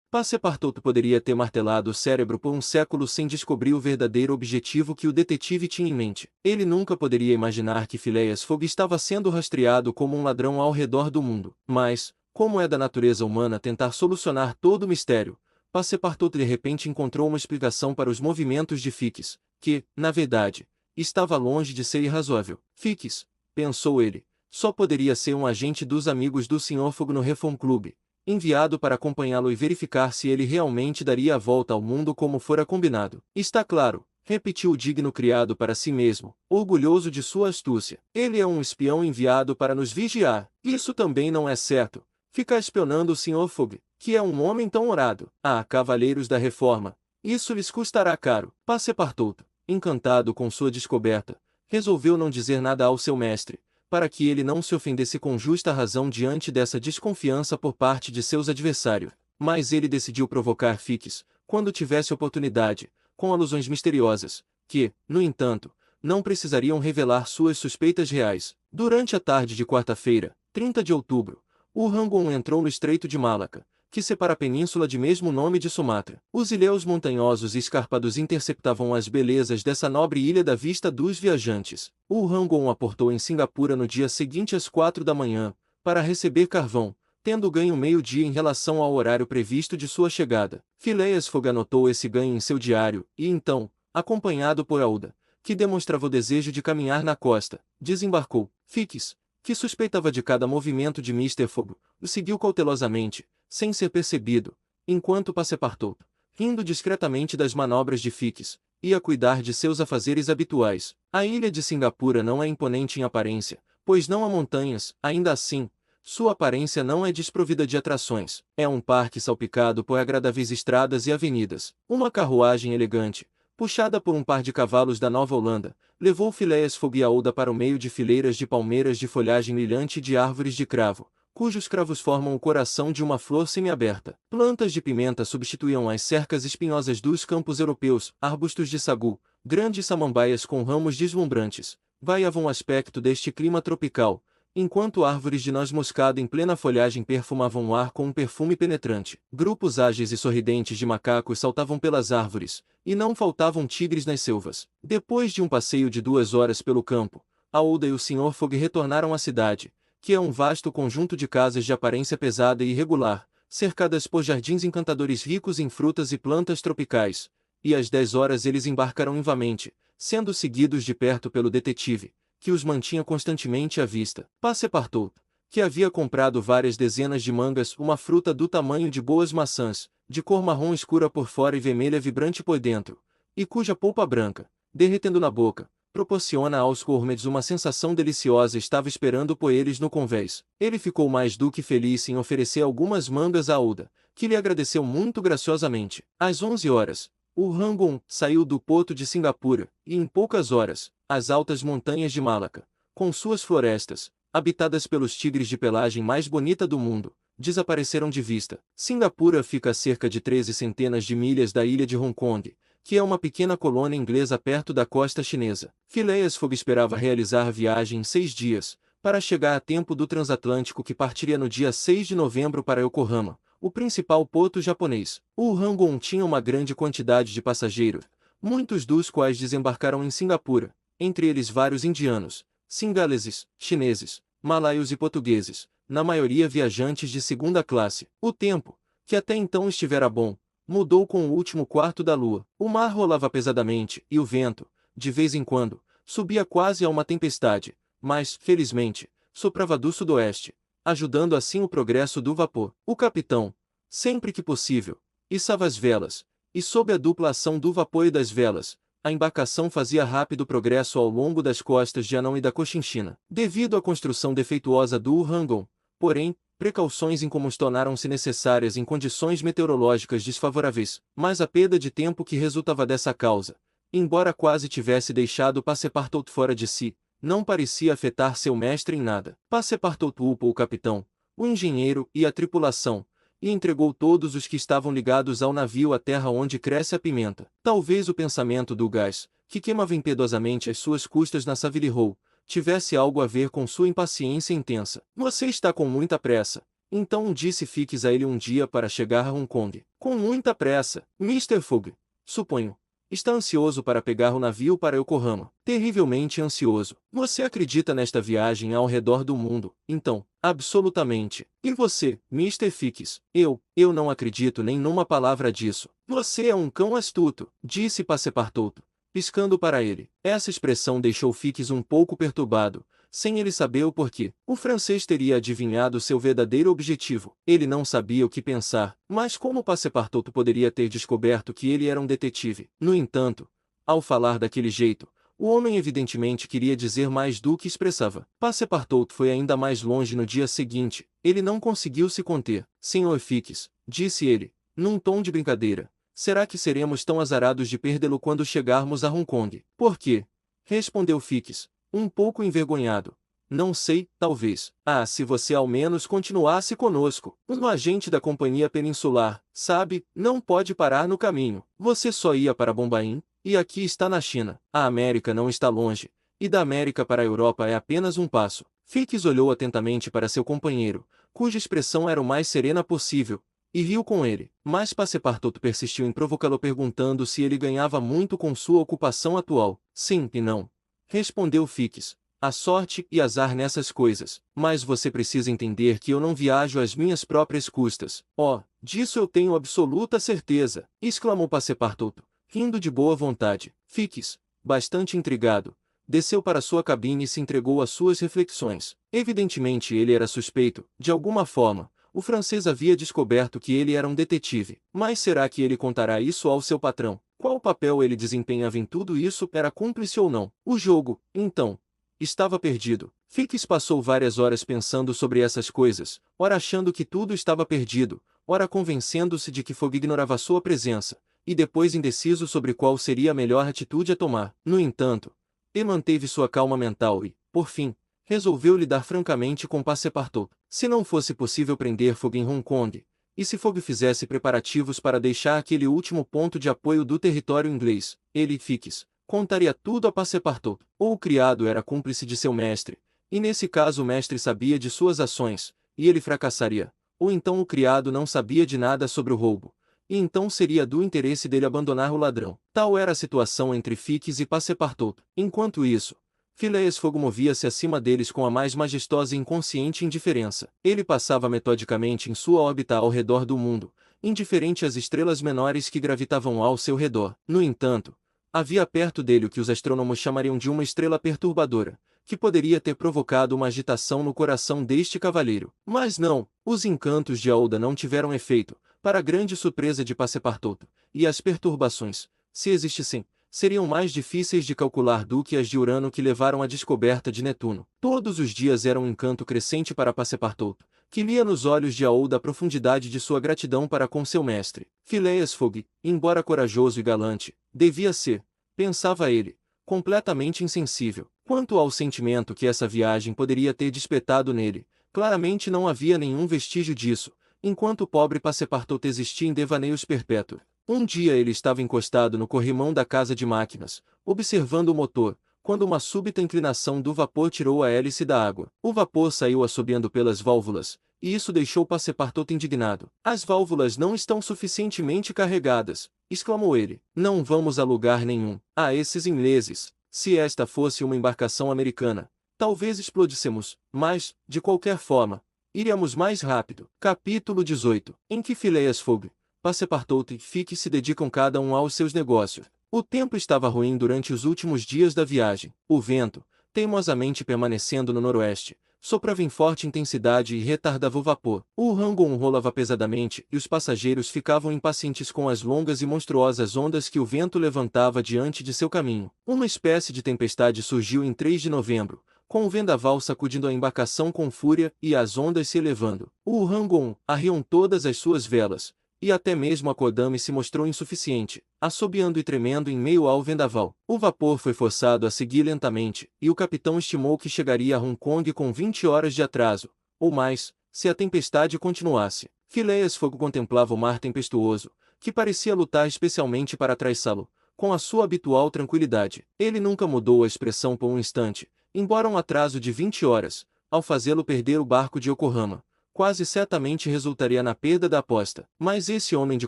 Passepartout poderia ter martelado o cérebro por um século sem descobrir o verdadeiro objetivo que o detetive tinha em mente. Ele nunca poderia imaginar que Phileas Fogg estava sendo rastreado como um ladrão ao redor do mundo. Mas, como é da natureza humana tentar solucionar todo o mistério, Passepartout de repente encontrou uma explicação para os movimentos de Fix, que, na verdade, estava longe de ser irrazoável. Fix, pensou ele, só poderia ser um agente dos amigos do Sr. Fogg no Reform Club, enviado para acompanhá-lo e verificar se ele realmente daria a volta ao mundo como fora combinado. Está claro, repetiu o digno criado para si mesmo, orgulhoso de sua astúcia. Ele é um espião enviado para nos vigiar. Isso também não é certo. Ficar espionando o Sr. Fogg, que é um homem tão honrado. Ah, cavaleiros da reforma, isso lhes custará caro. Passepartout, encantado com sua descoberta, resolveu não dizer nada ao seu mestre, para que ele não se ofendesse com justa razão diante dessa desconfiança por parte de seus adversários. Mas ele decidiu provocar Fix, quando tivesse oportunidade, com alusões misteriosas, que, no entanto, não precisariam revelar suas suspeitas reais. Durante a tarde de quarta-feira, 30 de outubro, o Rangoon entrou no Estreito de Malaca, que separa a península de mesmo nome de Sumatra. Os ilhéus montanhosos e escarpados interceptavam as belezas dessa nobre ilha da vista dos viajantes. O Rangoon aportou em Singapura no dia seguinte às 4 da manhã, para receber carvão, tendo ganho meio-dia em relação ao horário previsto de sua chegada. Phileas Fogg anotou esse ganho em seu diário, e então, acompanhado por Aouda, que demonstrava o desejo de caminhar na costa, desembarcou. Fix, que suspeitava de cada movimento de Mr. Fogg, o seguiu cautelosamente, sem ser percebido, enquanto Passepartout, rindo discretamente das manobras de Fix, ia cuidar de seus afazeres habituais. A ilha de Singapura não é imponente em aparência, pois não há montanhas. Ainda assim, sua aparência não é desprovida de atrações. É um parque salpicado por agradáveis estradas e avenidas. Uma carruagem elegante, puxada por um par de cavalos da Nova Holanda, levou Phileas Fogg e Aouda para o meio de fileiras de palmeiras de folhagem brilhante e de árvores de cravo, cujos cravos formam o coração de uma flor semiaberta. Plantas de pimenta substituíam as cercas espinhosas dos campos europeus. Arbustos de sagu, grandes samambaias com ramos deslumbrantes, vaiavam o aspecto deste clima tropical, enquanto árvores de noz-moscada em plena folhagem perfumavam o ar com um perfume penetrante. Grupos ágeis e sorridentes de macacos saltavam pelas árvores, e não faltavam tigres nas selvas. Depois de um passeio de 2 horas pelo campo, Aouda e o Sr. Fogg retornaram à cidade, que é um vasto conjunto de casas de aparência pesada e irregular, cercadas por jardins encantadores ricos em frutas e plantas tropicais, e às 10 horas eles embarcaram invamente, sendo seguidos de perto pelo detetive, que os mantinha constantemente à vista. Passepartout, que havia comprado várias dezenas de mangas, uma fruta do tamanho de boas maçãs, de cor marrom escura por fora e vermelha vibrante por dentro, e cuja polpa branca, derretendo na boca, proporciona aos gourmets uma sensação deliciosa, estava esperando por eles no convés. Ele ficou mais do que feliz em oferecer algumas mangas a Aouda, que lhe agradeceu muito graciosamente. Às 11 horas, o Rangoon saiu do porto de Singapura, e em poucas horas, as altas montanhas de Malaca, com suas florestas, habitadas pelos tigres de pelagem mais bonita do mundo, desapareceram de vista. Singapura fica a cerca de 13 centenas de milhas da ilha de Hong Kong, que é uma pequena colônia inglesa perto da costa chinesa. Phileas Fogg esperava realizar a viagem em 6 dias, para chegar a tempo do transatlântico que partiria no dia 6 de novembro para Yokohama, o principal porto japonês. O Rangoon tinha uma grande quantidade de passageiros, muitos dos quais desembarcaram em Singapura, entre eles vários indianos, singaleses, chineses, malaios e portugueses, na maioria viajantes de segunda classe. O tempo, que até então estivera bom, mudou com o último quarto da lua. O mar rolava pesadamente, e o vento, de vez em quando, subia quase a uma tempestade, mas, felizmente, soprava do sudoeste, ajudando assim o progresso do vapor. O capitão, sempre que possível, içava as velas, e sob a dupla ação do vapor e das velas, a embarcação fazia rápido progresso ao longo das costas de Anão e da Cochinchina. Devido à construção defeituosa do Rangoon, porém, precauções incomuns tornaram-se necessárias em condições meteorológicas desfavoráveis, mas a perda de tempo que resultava dessa causa, embora quase tivesse deixado Passepartout fora de si, não parecia afetar seu mestre em nada. Passepartout upou o capitão, o engenheiro e a tripulação, e entregou todos os que estavam ligados ao navio à terra onde cresce a pimenta. Talvez o pensamento do gás, que queimava impiedosamente às suas custas na Savile Row, tivesse algo a ver com sua impaciência intensa. Você está com muita pressa, Então disse Fix a ele um dia para chegar a Hong Kong. Com muita pressa, Mr. Fogg, suponho. Está ansioso para pegar o navio para Yokohama. Terrivelmente ansioso. Você acredita nesta viagem ao redor do mundo, então? Absolutamente. E você, Mr. Fix? Eu não acredito nem numa palavra disso. Você é um cão astuto, disse Passepartout, piscando para ele. Essa expressão deixou Fix um pouco perturbado, sem ele saber o porquê. O francês teria adivinhado seu verdadeiro objetivo. Ele não sabia o que pensar, mas como Passepartout poderia ter descoberto que ele era um detetive? No entanto, ao falar daquele jeito, o homem evidentemente queria dizer mais do que expressava. Passepartout foi ainda mais longe no dia seguinte. Ele não conseguiu se conter. Senhor Fix, disse ele, num tom de brincadeira, será que seremos tão azarados de perdê-lo quando chegarmos a Hong Kong? Por quê? Respondeu Fix, um pouco envergonhado. Não sei, talvez. Ah, se você ao menos continuasse conosco. Um agente da Companhia Peninsular, sabe, não pode parar no caminho. Você só ia para Bombaim, e aqui está na China. A América não está longe, e da América para a Europa é apenas um passo. Fix olhou atentamente para seu companheiro, cuja expressão era o mais serena possível, e riu com ele. Mas Passepartout persistiu em provocá-lo perguntando se ele ganhava muito com sua ocupação atual. Sim e não, respondeu Fix. A sorte e azar nessas coisas. Mas você precisa entender que eu não viajo às minhas próprias custas. Oh, disso eu tenho absoluta certeza, exclamou Passepartout, rindo de boa vontade. Fix, bastante intrigado, desceu para sua cabine e se entregou às suas reflexões. Evidentemente ele era suspeito, de alguma forma. O francês havia descoberto que ele era um detetive. Mas será que ele contará isso ao seu patrão? Qual papel ele desempenhava em tudo isso? Era cúmplice ou não? O jogo, então, estava perdido. Fix passou várias horas pensando sobre essas coisas, ora achando que tudo estava perdido, ora convencendo-se de que Fogg ignorava sua presença, e depois indeciso sobre qual seria a melhor atitude a tomar. No entanto, ele manteve sua calma mental e, por fim, resolveu lidar francamente com Passepartout. Se não fosse possível prender Fogg em Hong Kong, e se Fogg fizesse preparativos para deixar aquele último ponto de apoio do território inglês, ele, Fix, contaria tudo a Passepartout. Ou o criado era cúmplice de seu mestre, e nesse caso o mestre sabia de suas ações, e ele fracassaria. Ou então o criado não sabia de nada sobre o roubo, e então seria do interesse dele abandonar o ladrão. Tal era a situação entre Fix e Passepartout. Enquanto isso, Phileas Fogg movia-se acima deles com a mais majestosa e inconsciente indiferença. Ele passava metodicamente em sua órbita ao redor do mundo, indiferente às estrelas menores que gravitavam ao seu redor. No entanto, havia perto dele o que os astrônomos chamariam de uma estrela perturbadora, que poderia ter provocado uma agitação no coração deste cavalheiro. Mas não, os encantos de Aouda não tiveram efeito, para a grande surpresa de Passepartout, e as perturbações, se existissem, seriam mais difíceis de calcular do que as de Urano que levaram à descoberta de Netuno. Todos os dias era um encanto crescente para Passepartout, que lia nos olhos de Aouda a profundidade de sua gratidão para com seu mestre. Phileas Fogg, embora corajoso e galante, devia ser, pensava ele, completamente insensível. Quanto ao sentimento que essa viagem poderia ter despertado nele, claramente não havia nenhum vestígio disso, enquanto o pobre Passepartout existia em devaneios perpétuos. Um dia ele estava encostado no corrimão da casa de máquinas, observando o motor, quando uma súbita inclinação do vapor tirou a hélice da água. O vapor saiu assobiando pelas válvulas, e isso deixou Passepartout indignado. As válvulas não estão suficientemente carregadas, exclamou ele. Não vamos a lugar nenhum. Ah, esses ingleses! Se esta fosse uma embarcação americana, talvez explodíssemos, mas, de qualquer forma, iríamos mais rápido. Capítulo 18. Em que Phileas Fogg, Passepartout e Fix se dedicam cada um aos seus negócios. O tempo estava ruim durante os últimos dias da viagem. O vento, teimosamente permanecendo no noroeste, soprava em forte intensidade e retardava o vapor. O Rangoon rolava pesadamente e os passageiros ficavam impacientes com as longas e monstruosas ondas que o vento levantava diante de seu caminho. Uma espécie de tempestade surgiu em 3 de novembro, com o vendaval sacudindo a embarcação com fúria e as ondas se elevando. O Rangoon arriou todas as suas velas, e até mesmo a Kodami se mostrou insuficiente, assobiando e tremendo em meio ao vendaval. O vapor foi forçado a seguir lentamente, e o capitão estimou que chegaria a Hong Kong com 20 horas de atraso, ou mais, se a tempestade continuasse. Phileas Fogg contemplava o mar tempestuoso, que parecia lutar especialmente para traiçá-lo, com a sua habitual tranquilidade. Ele nunca mudou a expressão por um instante, embora um atraso de 20 horas, ao fazê-lo perder o barco de Yokohama, quase certamente resultaria na perda da aposta. Mas esse homem de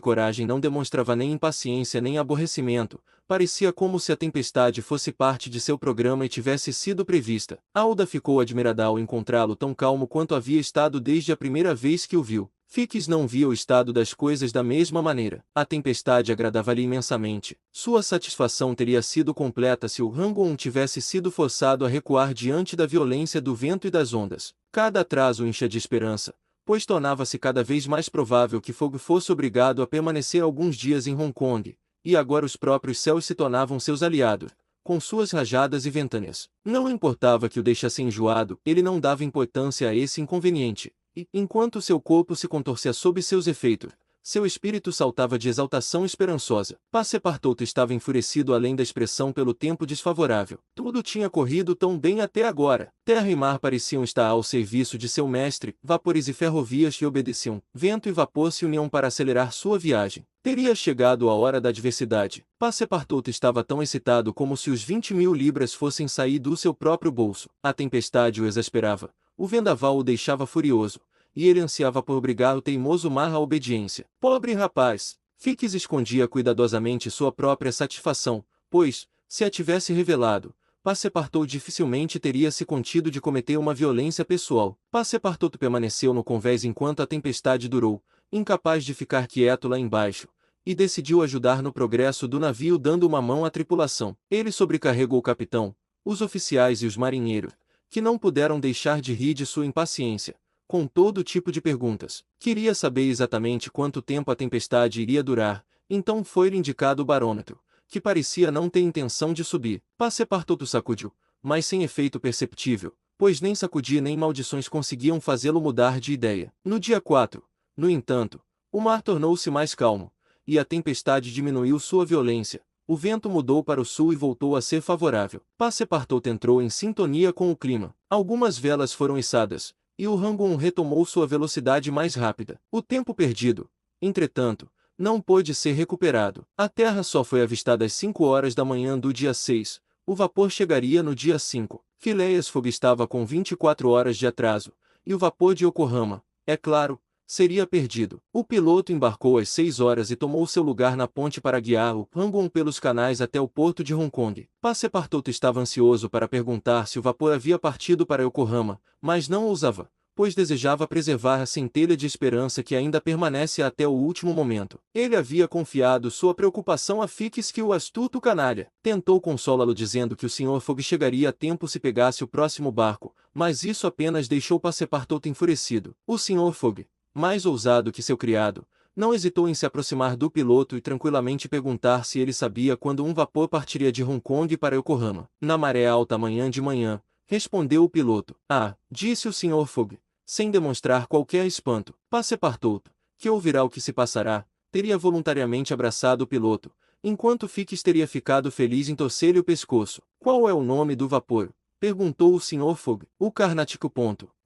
coragem não demonstrava nem impaciência nem aborrecimento, parecia como se a tempestade fosse parte de seu programa e tivesse sido prevista. Alda ficou admirada ao encontrá-lo tão calmo quanto havia estado desde a primeira vez que o viu. Fix não via o estado das coisas da mesma maneira. A tempestade agradava-lhe imensamente. Sua satisfação teria sido completa se o Rangoon tivesse sido forçado a recuar diante da violência do vento e das ondas. Cada atraso enchia de esperança, pois tornava-se cada vez mais provável que Fogg fosse obrigado a permanecer alguns dias em Hong Kong, e agora os próprios céus se tornavam seus aliados, com suas rajadas e ventanias. Não importava que o deixasse enjoado, ele não dava importância a esse inconveniente. E, enquanto seu corpo se contorcia sob seus efeitos, seu espírito saltava de exaltação esperançosa. Passepartout estava enfurecido além da expressão pelo tempo desfavorável. Tudo tinha corrido tão bem até agora. Terra e mar pareciam estar ao serviço de seu mestre, vapores e ferrovias lhe obedeciam, vento e vapor se uniam para acelerar sua viagem. Teria chegado a hora da adversidade. Passepartout estava tão excitado como se os 20.000 libras fossem sair do seu próprio bolso. A tempestade o exasperava. O vendaval o deixava furioso, e ele ansiava por obrigar o teimoso mar à obediência. Pobre rapaz! Fix escondia cuidadosamente sua própria satisfação, pois, se a tivesse revelado, Passepartout dificilmente teria se contido de cometer uma violência pessoal. Passepartout permaneceu no convés enquanto a tempestade durou, incapaz de ficar quieto lá embaixo, e decidiu ajudar no progresso do navio dando uma mão à tripulação. Ele sobrecarregou o capitão, os oficiais e os marinheiros, que não puderam deixar de rir de sua impaciência, com todo tipo de perguntas. Queria saber exatamente quanto tempo a tempestade iria durar, então foi-lhe indicado o barômetro, que parecia não ter intenção de subir. Passepartout sacudiu, mas sem efeito perceptível, pois nem sacudir nem maldições conseguiam fazê-lo mudar de ideia. No dia 4, no entanto, o mar tornou-se mais calmo, e a tempestade diminuiu sua violência. O vento mudou para o sul e voltou a ser favorável. Passepartout entrou em sintonia com o clima. Algumas velas foram içadas, e o Rangoon retomou sua velocidade mais rápida. O tempo perdido, entretanto, não pôde ser recuperado. A terra só foi avistada às 5 horas da manhã do dia 6. O vapor chegaria no dia 5. Phileas Fogg estava com 24 horas de atraso, e o vapor de Yokohama, é claro, seria perdido. O piloto embarcou às 6 horas e tomou seu lugar na ponte para guiar o Rangoon pelos canais até o porto de Hong Kong. Passepartout estava ansioso para perguntar se o vapor havia partido para Yokohama, mas não ousava, pois desejava preservar a centelha de esperança que ainda permanece até o último momento. Ele havia confiado sua preocupação a Fix, que o astuto canalha tentou consolá-lo dizendo que o Sr. Fogg chegaria a tempo se pegasse o próximo barco, mas isso apenas deixou Passepartout enfurecido. O Sr. Fogg, mais ousado que seu criado, não hesitou em se aproximar do piloto e tranquilamente perguntar se ele sabia quando um vapor partiria de Hong Kong para Yokohama. Na maré alta amanhã de manhã, respondeu o piloto. Ah, disse o Sr. Fogg, sem demonstrar qualquer espanto. Passepartout, que ouvirá o que se passará, teria voluntariamente abraçado o piloto, enquanto Fix teria ficado feliz em torcer-lhe o pescoço. Qual é o nome do vapor? Perguntou o Sr. Fogg. O Carnatic.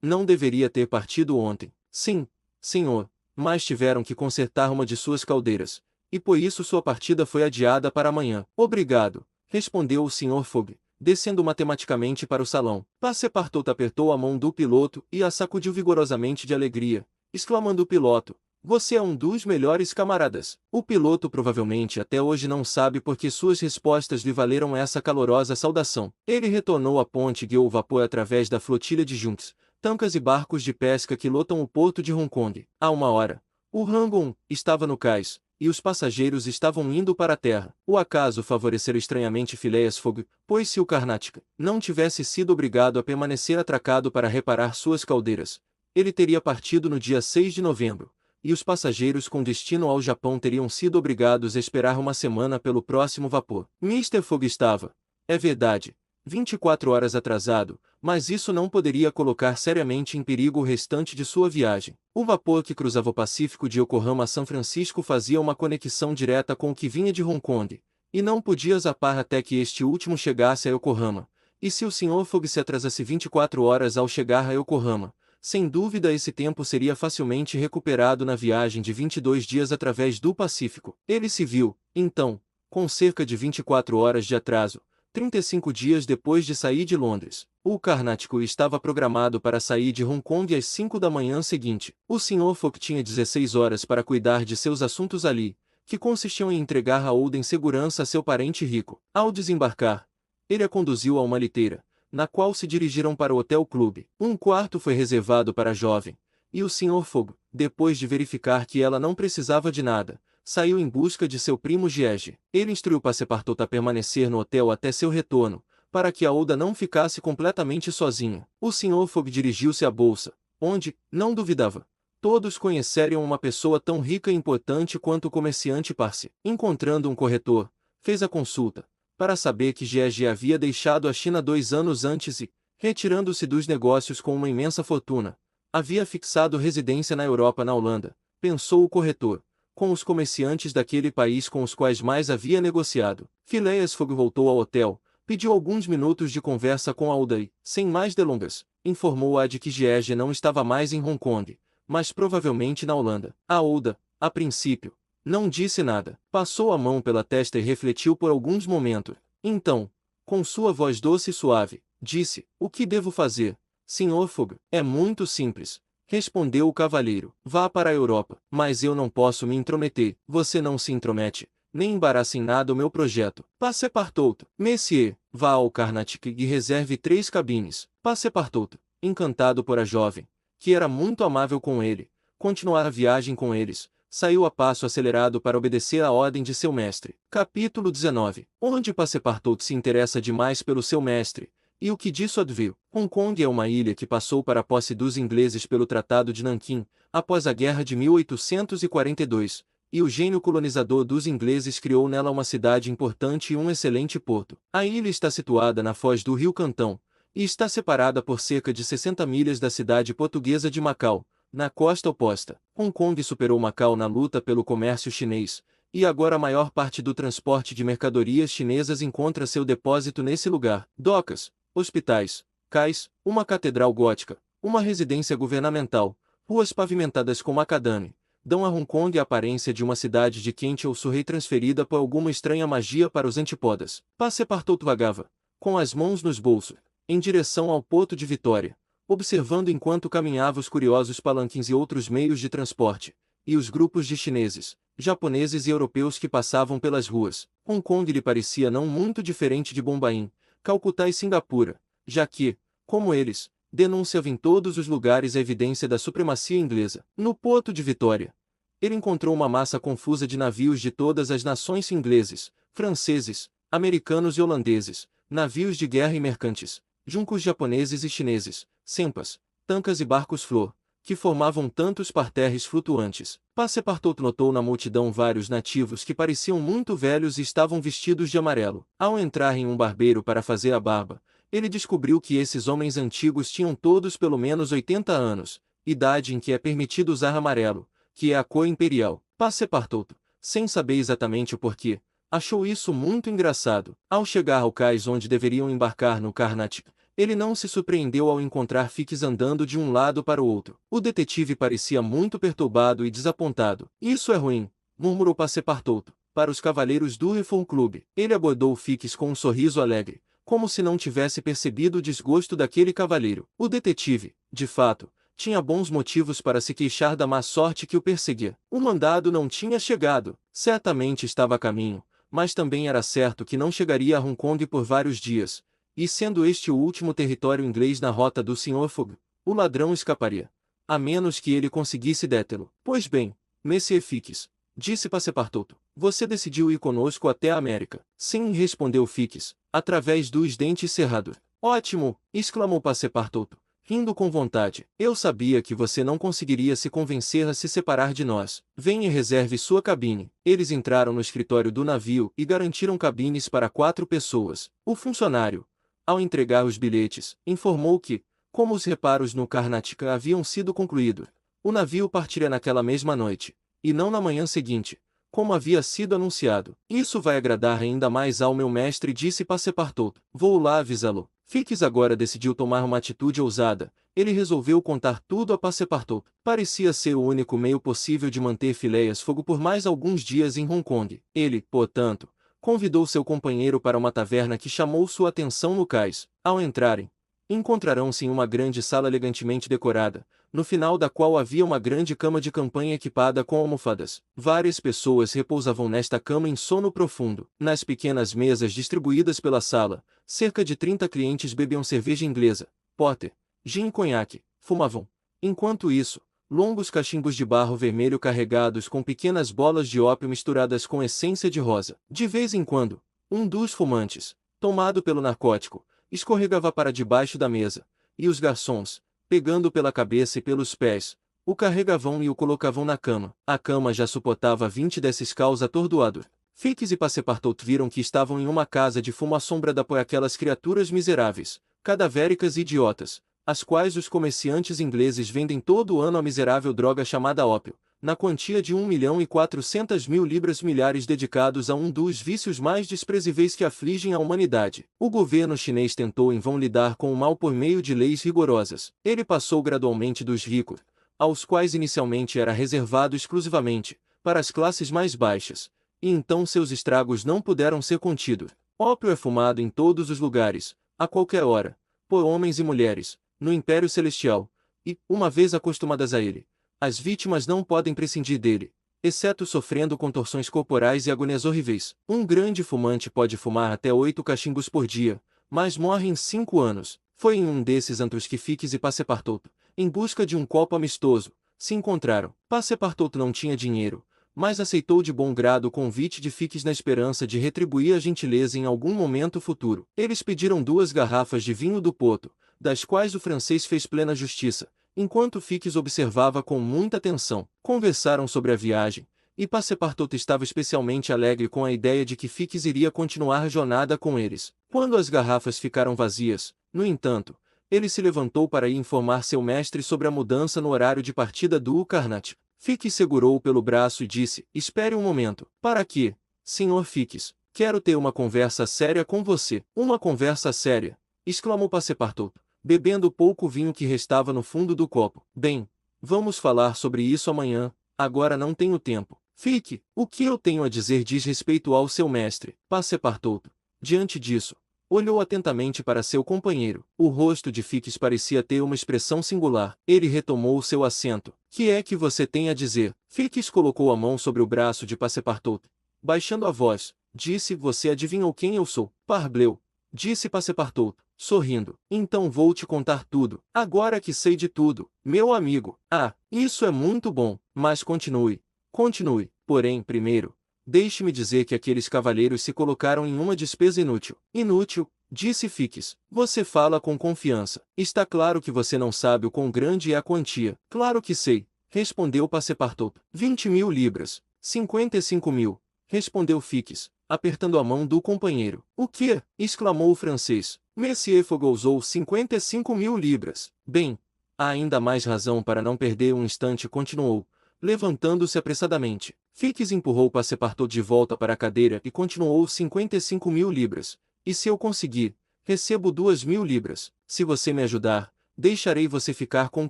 Não deveria ter partido ontem. Sim, senhor, mas tiveram que consertar uma de suas caldeiras, e por isso sua partida foi adiada para amanhã. Obrigado, respondeu o Sr. Fogg, descendo matematicamente para o salão. Passepartout apertou a mão do piloto e a sacudiu vigorosamente de alegria, exclamando o piloto: "Você é um dos melhores camaradas." O piloto provavelmente até hoje não sabe por que suas respostas lhe valeram essa calorosa saudação. Ele retornou à ponte e guiou o vapor através da flotilha de junks, tancas e barcos de pesca que lotam o porto de Hong Kong. A 1 hora, o Rangoon estava no cais, e os passageiros estavam indo para a terra. O acaso favorecera estranhamente Phileas Fogg, pois se o Carnatic não tivesse sido obrigado a permanecer atracado para reparar suas caldeiras, ele teria partido no dia 6 de novembro, e os passageiros com destino ao Japão teriam sido obrigados a esperar uma semana pelo próximo vapor. Mr. Fogg estava, é verdade, 24 horas atrasado, mas isso não poderia colocar seriamente em perigo o restante de sua viagem. O vapor que cruzava o Pacífico de Yokohama a São Francisco fazia uma conexão direta com o que vinha de Hong Kong, e não podia zapar até que este último chegasse a Yokohama. E se o Sr. Fogg se atrasasse 24 horas ao chegar a Yokohama, sem dúvida esse tempo seria facilmente recuperado na viagem de 22 dias através do Pacífico. Ele se viu, então, com cerca de 24 horas de atraso, 35 dias depois de sair de Londres, o Carnático estava programado para sair de Hong Kong às 5 da manhã seguinte. O Sr. Fogg tinha 16 horas para cuidar de seus assuntos ali, que consistiam em entregar Aouda em segurança a seu parente rico. Ao desembarcar, ele a conduziu a uma liteira, na qual se dirigiram para o Hotel Clube. Um quarto foi reservado para a jovem, e o Sr. Fogg, depois de verificar que ela não precisava de nada, saiu em busca de seu primo Giege. Ele instruiu Passepartout a permanecer no hotel até seu retorno, para que Aouda não ficasse completamente sozinha. O Sr. Fogg dirigiu-se à bolsa, onde, não duvidava, todos conheceriam uma pessoa tão rica e importante quanto o comerciante Parsi. Encontrando um corretor, fez a consulta, para saber que Giege havia deixado a China 2 anos antes e, retirando-se dos negócios com uma imensa fortuna, havia fixado residência na Europa, na Holanda, pensou o corretor, com os comerciantes daquele país com os quais mais havia negociado. Phileas Fogg voltou ao hotel, pediu alguns minutos de conversa com Aouda e, sem mais delongas, informou-a de que Giege não estava mais em Hong Kong, mas provavelmente na Holanda. Aouda, a princípio, não disse nada. Passou a mão pela testa e refletiu por alguns momentos. Então, com sua voz doce e suave, disse: "O que devo fazer, Sr. Fogg?" "É muito simples", respondeu o cavalheiro. "Vá para a Europa." "Mas eu não posso me intrometer." "Você não se intromete, nem embaraça em nada o meu projeto." Passepartout: "Monsieur, vá ao Carnatic e reserve 3 cabines." Passepartout, encantado por a jovem, que era muito amável com ele, continuar a viagem com eles, saiu a passo acelerado para obedecer à ordem de seu mestre. Capítulo 19. Onde Passepartout se interessa demais pelo seu mestre, e o que disso adveio. Hong Kong é uma ilha que passou para a posse dos ingleses pelo Tratado de Nanquim, após a Guerra de 1842, e o gênio colonizador dos ingleses criou nela uma cidade importante e um excelente porto. A ilha está situada na foz do rio Cantão, e está separada por cerca de 60 milhas da cidade portuguesa de Macau, na costa oposta. Hong Kong superou Macau na luta pelo comércio chinês, e agora a maior parte do transporte de mercadorias chinesas encontra seu depósito nesse lugar. Docas, hospitais, cais, uma catedral gótica, uma residência governamental, ruas pavimentadas com macadame, dão a Hong Kong a aparência de uma cidade de quente ou surrey transferida por alguma estranha magia para os antípodas. Passepartout vagava, com as mãos nos bolsos, em direção ao Porto de Vitória, observando enquanto caminhava os curiosos palanquins e outros meios de transporte, e os grupos de chineses, japoneses e europeus que passavam pelas ruas. Hong Kong lhe parecia não muito diferente de Bombaim, Calcutá e Singapura, já que, como eles, denunciava em todos os lugares a evidência da supremacia inglesa. No Porto de Vitória, ele encontrou uma massa confusa de navios de todas as nações: ingleses, franceses, americanos e holandeses, navios de guerra e mercantes, juncos japoneses e chineses, sempas, tancas e barcos-flor, que formavam tantos parterres flutuantes. Passepartout notou na multidão vários nativos que pareciam muito velhos e estavam vestidos de amarelo. Ao entrar em um barbeiro para fazer a barba, ele descobriu que esses homens antigos tinham todos pelo menos 80 anos, idade em que é permitido usar amarelo, que é a cor imperial. Passepartout, sem saber exatamente o porquê, achou isso muito engraçado. Ao chegar ao cais onde deveriam embarcar no Carnatic, ele não se surpreendeu ao encontrar Fix andando de um lado para o outro. O detetive parecia muito perturbado e desapontado. "Isso é ruim", murmurou Passepartout, para os cavaleiros do Reform Club. Ele abordou Fix com um sorriso alegre, como se não tivesse percebido o desgosto daquele cavalheiro. O detetive, de fato, tinha bons motivos para se queixar da má sorte que o perseguia. O mandado não tinha chegado. Certamente estava a caminho, mas também era certo que não chegaria a Hong Kong por vários dias, e sendo este o último território inglês na rota do Sr. Fogg, o ladrão escaparia, a menos que ele conseguisse detê-lo. "Pois bem, Monsieur Fix", disse Passepartout, "você decidiu ir conosco até a América." "Sim", respondeu Fix, através dos dentes cerrados. "Ótimo!" exclamou Passepartout, rindo com vontade. "Eu sabia que você não conseguiria se convencer a se separar de nós. Venha e reserve sua cabine." Eles entraram no escritório do navio e garantiram cabines para 4 pessoas. O funcionário, ao entregar os bilhetes, informou que, como os reparos no Carnatic haviam sido concluídos, o navio partiria naquela mesma noite, e não na manhã seguinte, como havia sido anunciado. "Isso vai agradar ainda mais ao meu mestre", disse Passepartout. "Vou lá avisá-lo." Fix agora decidiu tomar uma atitude ousada. Ele resolveu contar tudo a Passepartout. Parecia ser o único meio possível de manter Phileas Fogg por mais alguns dias em Hong Kong. Ele, portanto, Convidou seu companheiro para uma taverna que chamou sua atenção no cais. Ao entrarem, encontrarão-se em uma grande sala elegantemente decorada, no final da qual havia uma grande cama de campanha equipada com almofadas. Várias pessoas repousavam nesta cama em sono profundo. Nas pequenas mesas distribuídas pela sala, cerca de 30 clientes bebiam cerveja inglesa, porter, gin e conhaque, fumavam. Enquanto isso, longos cachimbos de barro vermelho carregados com pequenas bolas de ópio misturadas com essência de rosa. De vez em quando, um dos fumantes, tomado pelo narcótico, escorregava para debaixo da mesa, e os garçons, pegando pela cabeça e pelos pés, o carregavam e o colocavam na cama. A cama já suportava 20 desses caos atordoados. Fix e Passepartout viram que estavam em uma casa de fumo à sombra da por aquelas criaturas miseráveis, cadavéricas e idiotas, as quais os comerciantes ingleses vendem todo ano a miserável droga chamada ópio, na quantia de 1.400.000 libras, milhares dedicados a um dos vícios mais desprezíveis que afligem a humanidade. O governo chinês tentou em vão lidar com o mal por meio de leis rigorosas. Ele passou gradualmente dos ricos, aos quais inicialmente era reservado exclusivamente, para as classes mais baixas, e então seus estragos não puderam ser contidos. Ópio é fumado em todos os lugares, a qualquer hora, por homens e mulheres, no Império Celestial, e, uma vez acostumadas a ele, as vítimas não podem prescindir dele, exceto sofrendo contorções corporais e agonias horríveis. Um grande fumante pode fumar até 8 cachimbos por dia, mas morre em 5 anos. Foi em um desses antros que Fix e Passepartout, em busca de um copo amistoso, se encontraram. Passepartout não tinha dinheiro, mas aceitou de bom grado o convite de Fix na esperança de retribuir a gentileza em algum momento futuro. Eles pediram 2 garrafas de vinho do Porto, das quais o francês fez plena justiça, enquanto Fix observava com muita atenção. Conversaram sobre a viagem, e Passepartout estava especialmente alegre com a ideia de que Fix iria continuar a jornada com eles. Quando as garrafas ficaram vazias, no entanto, ele se levantou para ir informar seu mestre sobre a mudança no horário de partida do Carnatic. Fix segurou-o pelo braço e disse: "Espere um momento." "Para quê, Sr. Fix?" "Quero ter uma conversa séria com você." "Uma conversa séria?" exclamou Passepartout, bebendo o pouco vinho que restava no fundo do copo. "Bem, vamos falar sobre isso amanhã, agora não tenho tempo." "Fique, o que eu tenho a dizer diz respeito ao seu mestre." Passepartout, diante disso, olhou atentamente para seu companheiro. O rosto de Fix parecia ter uma expressão singular. Ele retomou seu assento. "Que é que você tem a dizer?" Fix colocou a mão sobre o braço de Passepartout. Baixando a voz, disse: "Você adivinhou quem eu sou?" "Parbleu", disse Passepartout, sorrindo. "Então vou te contar tudo. Agora que sei de tudo, meu amigo." "Ah, isso é muito bom, mas continue. Continue. Porém, primeiro, deixe-me dizer que aqueles cavalheiros se colocaram em uma despesa inútil." "Inútil?" disse Fix. "Você fala com confiança. Está claro que você não sabe o quão grande é a quantia." "Claro que sei", respondeu Passepartout. 20.000 libras. 55.000, respondeu Fix, apertando a mão do companheiro. "O quê?" exclamou o francês. "Monsieur Fogg usou 55.000 libras." "Bem, há ainda mais razão para não perder um instante", continuou, levantando-se apressadamente. Fix empurrou Passepartout de volta para a cadeira e continuou: 55.000 libras. E se eu conseguir, recebo 2.000 libras. Se você me ajudar, deixarei você ficar com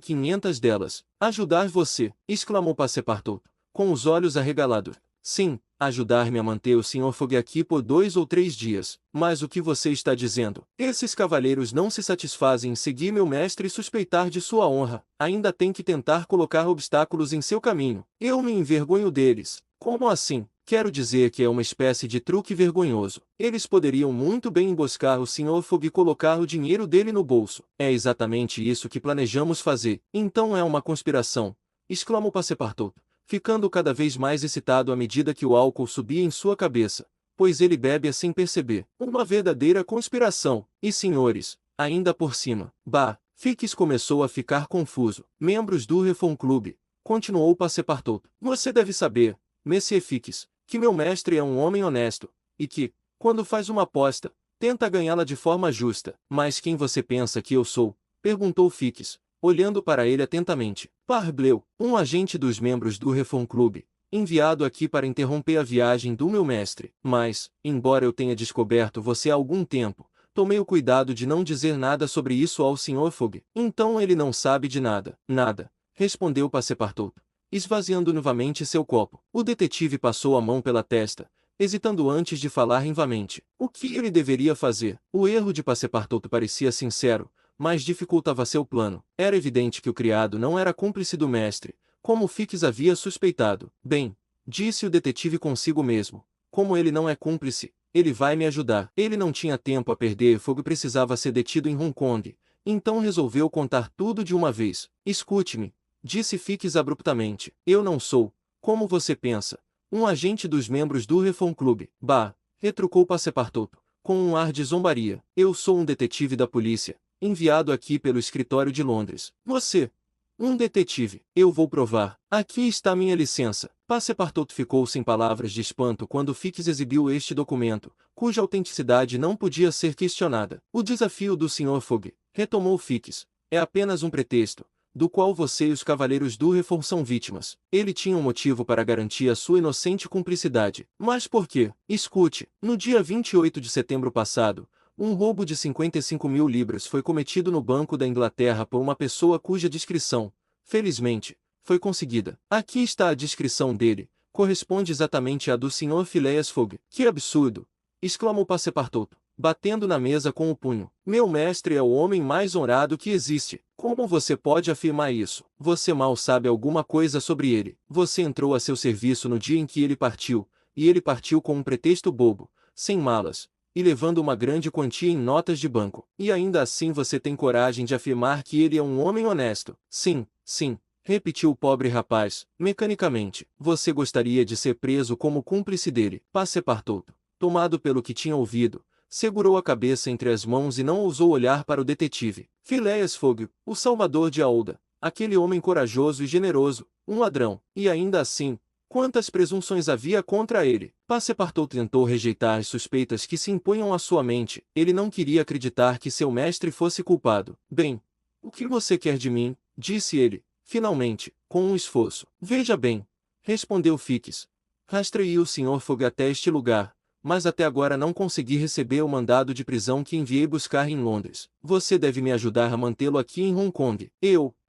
500 delas." "Ajudar você?" exclamou Passepartout, com os olhos arregalados. "Sim, ajudar-me a manter o Sr. Fogg aqui por 2 ou 3 dias. Mas o que você está dizendo? Esses cavalheiros não se satisfazem em seguir meu mestre e suspeitar de sua honra. Ainda tem que tentar colocar obstáculos em seu caminho. Eu me envergonho deles." "Como assim?" "Quero dizer que é uma espécie de truque vergonhoso. Eles poderiam muito bem emboscar o Sr. Fogg e colocar o dinheiro dele no bolso." "É exatamente isso que planejamos fazer." "Então é uma conspiração", exclamou Passepartout, ficando cada vez mais excitado à medida que o álcool subia em sua cabeça, pois ele bebe sem perceber. "Uma verdadeira conspiração. E senhores, ainda por cima." "Bah!" Fix começou a ficar confuso. "Membros do Reform Club", continuou Passepartout. "Você deve saber, Monsieur Fix, que meu mestre é um homem honesto, e que, quando faz uma aposta, tenta ganhá-la de forma justa." "Mas quem você pensa que eu sou?" perguntou Fix, olhando para ele atentamente. "Parbleu, um agente dos membros do Reform Club, enviado aqui para interromper a viagem do meu mestre. Mas, embora eu tenha descoberto você há algum tempo, tomei o cuidado de não dizer nada sobre isso ao Sr. Fogg." "Então ele não sabe de nada." "Nada", respondeu Passepartout, esvaziando novamente seu copo. O detetive passou a mão pela testa, hesitando antes de falar vivamente. O que ele deveria fazer? O erro de Passepartout parecia sincero, mas dificultava seu plano. Era evidente que o criado não era cúmplice do mestre, como Fix havia suspeitado. Bem, disse o detetive consigo mesmo, como ele não é cúmplice, ele vai me ajudar. Ele não tinha tempo a perder e Fogg precisava ser detido em Hong Kong, então resolveu contar tudo de uma vez. Escute-me, disse Fix abruptamente. Eu não sou, como você pensa, um agente dos membros do Reform Club. Bah, retrucou Passepartout, com um ar de zombaria. Eu sou um detetive da polícia, enviado aqui pelo escritório de Londres. Você, um detetive. Eu vou provar. Aqui está minha licença. Passepartout ficou sem palavras de espanto quando Fix exibiu este documento, cuja autenticidade não podia ser questionada. O desafio do Sr. Fogg, retomou Fix, é apenas um pretexto, do qual você e os cavaleiros do Reform são vítimas. Ele tinha um motivo para garantir a sua inocente cumplicidade. Mas por quê? Escute, no dia 28 de setembro passado, um roubo de 55.000 libras foi cometido no Banco da Inglaterra por uma pessoa cuja descrição, felizmente, foi conseguida. Aqui está a descrição dele, corresponde exatamente à do Sr. Phileas Fogg. Que absurdo! Exclamou Passepartout, batendo na mesa com o punho. Meu mestre é o homem mais honrado que existe. Como você pode afirmar isso? Você mal sabe alguma coisa sobre ele. Você entrou a seu serviço no dia em que ele partiu, e ele partiu com um pretexto bobo, sem malas, e levando uma grande quantia em notas de banco. E ainda assim você tem coragem de afirmar que ele é um homem honesto. Sim, sim, repetiu o pobre rapaz, mecanicamente. Você gostaria de ser preso como cúmplice dele. Passepartout, tomado pelo que tinha ouvido, segurou a cabeça entre as mãos e não ousou olhar para o detetive. Phileas Fogg, o salvador de Aouda, aquele homem corajoso e generoso, um ladrão. E ainda assim, quantas presunções havia contra ele? Passepartout tentou rejeitar as suspeitas que se impunham à sua mente. Ele não queria acreditar que seu mestre fosse culpado. Bem, o que você quer de mim? Disse ele, finalmente, com um esforço. Veja bem, respondeu Fix. Rastreei o Sr. Fogg até este lugar, mas até agora não consegui receber o mandado de prisão que enviei buscar em Londres. Você deve me ajudar a mantê-lo aqui em Hong Kong.